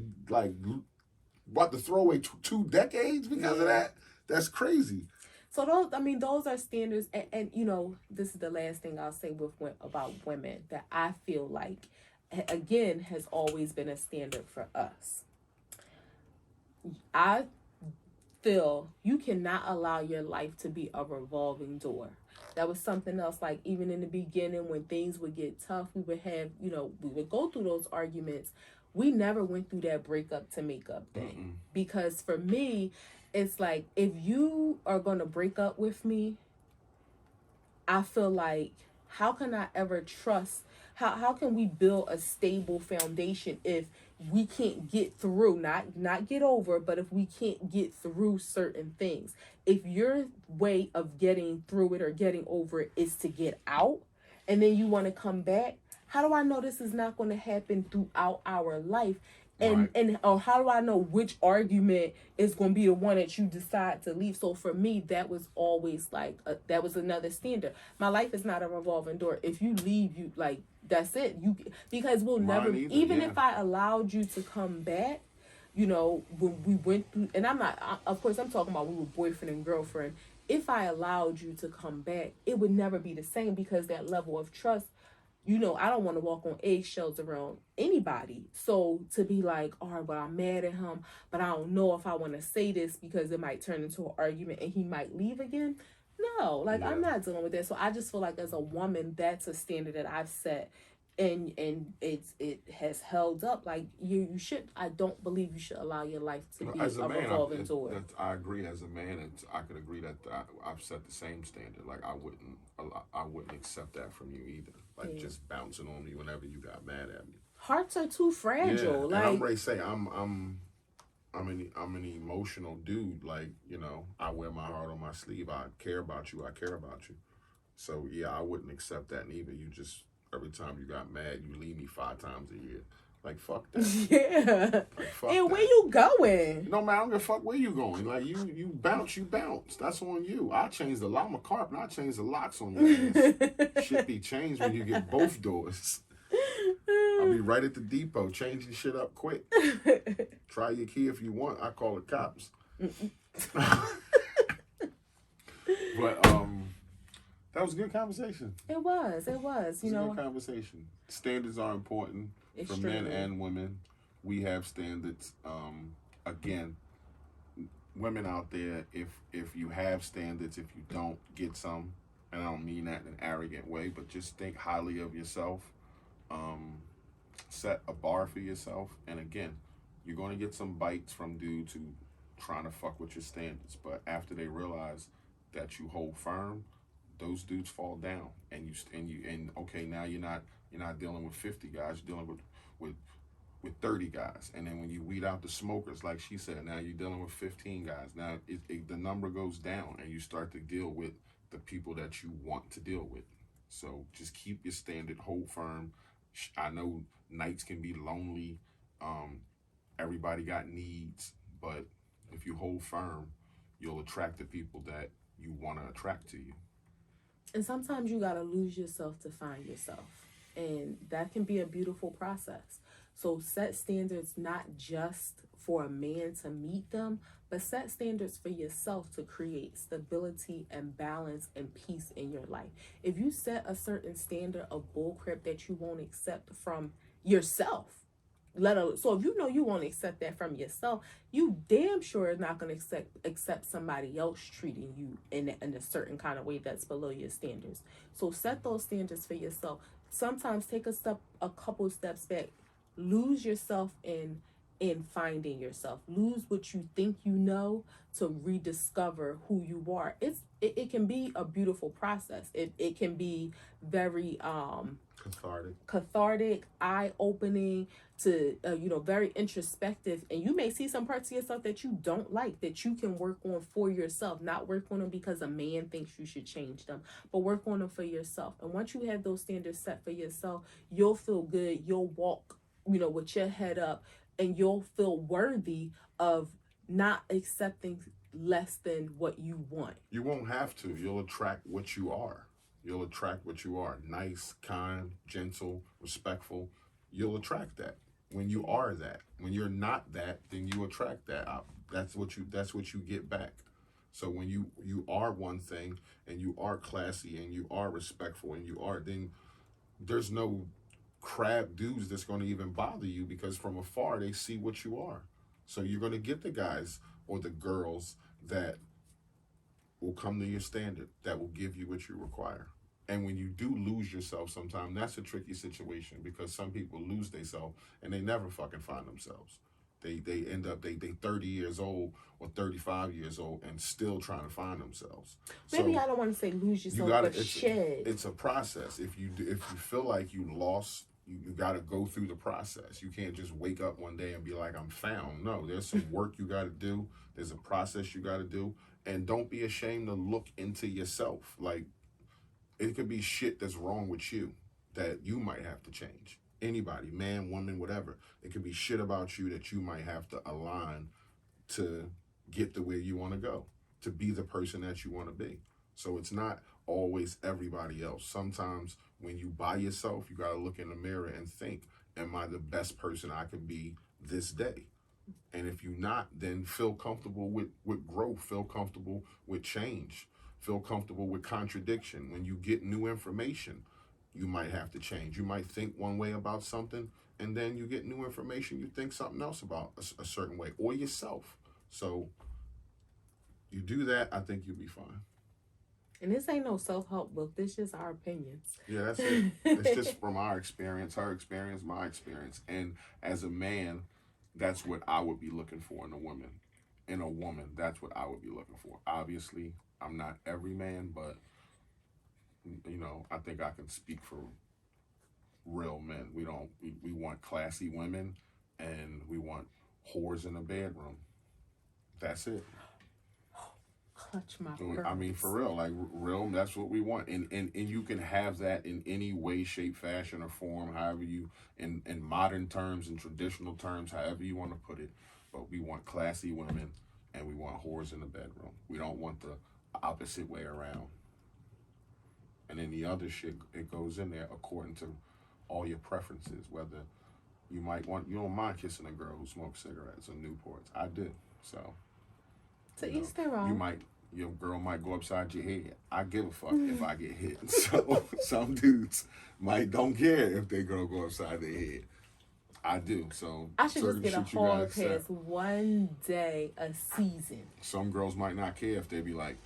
throw away 2 decades because of that. That's crazy. So those are standards, and this is the last thing I'll say about women that I feel like, again, has always been a standard for us. I feel you cannot allow your life to be a revolving door. That was something else, like, even in the beginning when things would get tough, we would have, we would go through those arguments. We never went through that breakup to make up thing. Because for me, it's like, if you are going to break up with me, I feel like, how can I ever trust? How can we build a stable foundation if we can't get through, not get over, but if we can't get through certain things? If your way of getting through it or getting over it is to get out, and then you want to come back, how do I know this is not going to happen throughout our life? and Right. and or how do I know which argument is going to be the one that you decide to leave? So for me, that was always like that was another standard. My life is not a revolving door. If you leave, you like, that's it. You, because we'll never, Mine either. even Yeah. if I allowed you to come back, you know, when we went through, and I'm not, of course I'm talking about we were boyfriend and girlfriend. If I allowed you to come back, it would never be the same, because that level of trust, you know, I don't want to walk on eggshells around anybody. So to be like, all right, well, I'm mad at him, but I don't know if I want to say this because it might turn into an argument and he might leave again. No, like, I'm Yeah. not dealing with that. So I just feel like, as a woman, that's a standard that I've set, and it has held up. Like, you should, I don't believe you should allow your life to be As a a man, revolving door. I agree. As a man, I could agree that I've set the same standard. Like I wouldn't accept that from you either. Like Yeah. just bouncing on me whenever you got mad at me. Hearts are too Yeah, fragile. and I'm Like, ready to say I'm an emotional dude. Like, you know, I wear my heart on my sleeve. I care about you. I care about you. So yeah, I wouldn't accept that neither. You just every time you got mad, you leave me 5 times a year. Like fuck that. yeah. Like fuck And where that. you going? No man, I don't give a fuck where you going. Like you bounce, you bounce. That's on you. I changed the lock. I'm a carpenter. I changed the locks on your ass. Shit be changed when you get both doors. I'll be right at the depot changing shit up quick. Try your key if you want. I call the cops. But that was a good conversation. It was. It was. It's a good conversation. Standards are important for men Extremely. and women. We have standards. Again, women out there, if you have standards, if you don't, get some. And I don't mean that in an arrogant way, but just think highly of yourself. Um, Set a bar for yourself. And again, you're going to get some bites from dudes who trying to fuck with your standards. But after they realize that you hold firm, those dudes fall down. And okay, now you're not dealing with 50 guys. You're dealing with with 30 guys. And then when you weed out the smokers, like she said, now you're dealing with 15 guys. Now the number goes down and you start to deal with the people that you want to deal with. So just keep your standard, hold firm. I know nights can be lonely. Um, Everybody got needs, but if you hold firm, you'll attract the people that you want to attract to you. And sometimes you got to lose yourself to find yourself. And that can be a beautiful process. So set standards not just for a man to meet them, but set standards for yourself to create stability and balance and peace in your life. If you set a certain standard of bullcrap that you won't accept from yourself, so if you know you won't accept that from yourself, you damn sure is not going to accept somebody else treating you in a certain kind of way that's below your standards. So set those standards for yourself. Sometimes take a couple steps back, lose yourself in finding yourself, lose what you think you know to rediscover who you are. It can be a beautiful process. It can be very cathartic, eye-opening, to very introspective, and you may see some parts of yourself that you don't like, that you can work on for yourself. Not work on them because a man thinks you should change them, but work on them for yourself. And once you have those standards set for yourself, you'll feel good. You'll walk with your head up, and you'll feel worthy of not accepting less than what you want. You won't have to. You'll attract what you are. You'll attract what you are. Nice, kind, gentle, respectful. You'll attract that. When you are that. When you're not that, then you attract that. That's what you get back. So when you are one thing and you are classy and you are respectful and you are, then there's no crab dudes that's going to even bother you, because from afar they see what you are. So you're going to get the guys or the girls that will come to your standard, that will give you what you require. And when you do lose yourself sometime, that's a tricky situation, because some people lose themselves and they never fucking find themselves. They end up they 30 years old or 35 years old and still trying to find themselves. Maybe So I don't want to say lose you yourself, gotta but shed. it's a process. If you feel like you lost, you got to go through the process. You can't just wake up one day and be like, I'm found. No, there's some work you got to do. There's a process you got to do. And don't be ashamed to look into yourself. Like, it could be shit that's wrong with you that you might have to change. Anybody, man, woman, whatever. It could be shit about you that you might have to align to get to where you want to go, to be the person that you want to be. So it's not always everybody else. Sometimes when you by yourself, you got to look in the mirror and think, am I the best person I can be this day? And if you're not, then feel comfortable with growth, feel comfortable with change, feel comfortable with contradiction. When you get new information, you might have to change. You might think one way about something, and then you get new information, you think something else about a certain way, or yourself. So you do that, I think you'll be fine. And this ain't no self-help book. This just our opinions. Yeah, that's it. It's just from our experience, her experience, my experience. And as a man, that's what I would be looking for in a woman. In a woman, that's what I would be looking for. Obviously, I'm not every man, but, you know, I think I can speak for real men. We want classy women, and we want whores in the bedroom. That's it. Clutch my pearls. I mean, for real, like real, that's what we want. And you can have that in any way, shape, fashion, or form, however you, in modern terms, in traditional terms, however you want to put it. But we want classy women, and we want whores in the bedroom. We don't want the opposite way around. And then the other shit, it goes in there according to all your preferences, whether you don't mind kissing a girl who smokes cigarettes or Newports. I do. So to each their own. Your girl might go upside your head. I give a fuck if I get hit. So some dudes don't care if their girl go upside their head. I do. So I should just get a hall pass one day a season. Some girls might not care if they be like,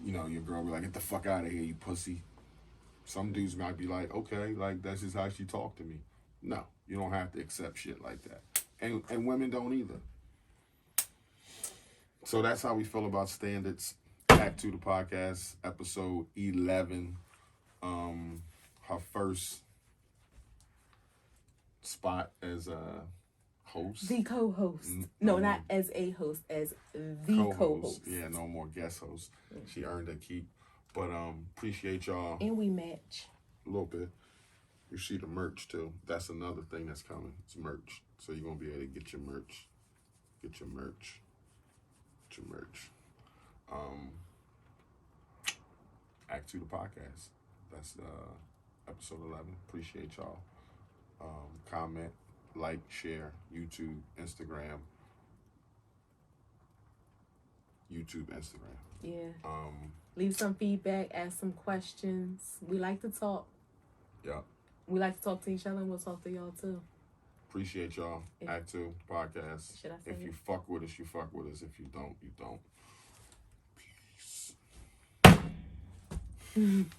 you know, your girl be like, get the fuck out of here, you pussy. Some dudes might be like, okay, like that's just how she talked to me. No, you don't have to accept shit like that. And women don't either. So that's how we feel about standards. Back to the podcast, episode 11. Her first spot as a host. The co-host. No, not as a host, as the co-host. Yeah, no more guest host. She earned her keep. But appreciate y'all. And we match. A little bit. You see the merch too. That's another thing that's coming. It's merch. So you're gonna be able to get your merch. Get your merch. Act 2 the podcast. That's episode 11. Appreciate y'all. Comment, like, share, YouTube, Instagram. Yeah. Leave some feedback, ask some questions. We like to talk. Yeah. We like to talk to each other, and we'll talk to y'all too. Appreciate y'all. Act 2 podcast. Should I say If you fuck with us, you fuck with us. If you don't, you don't. Peace.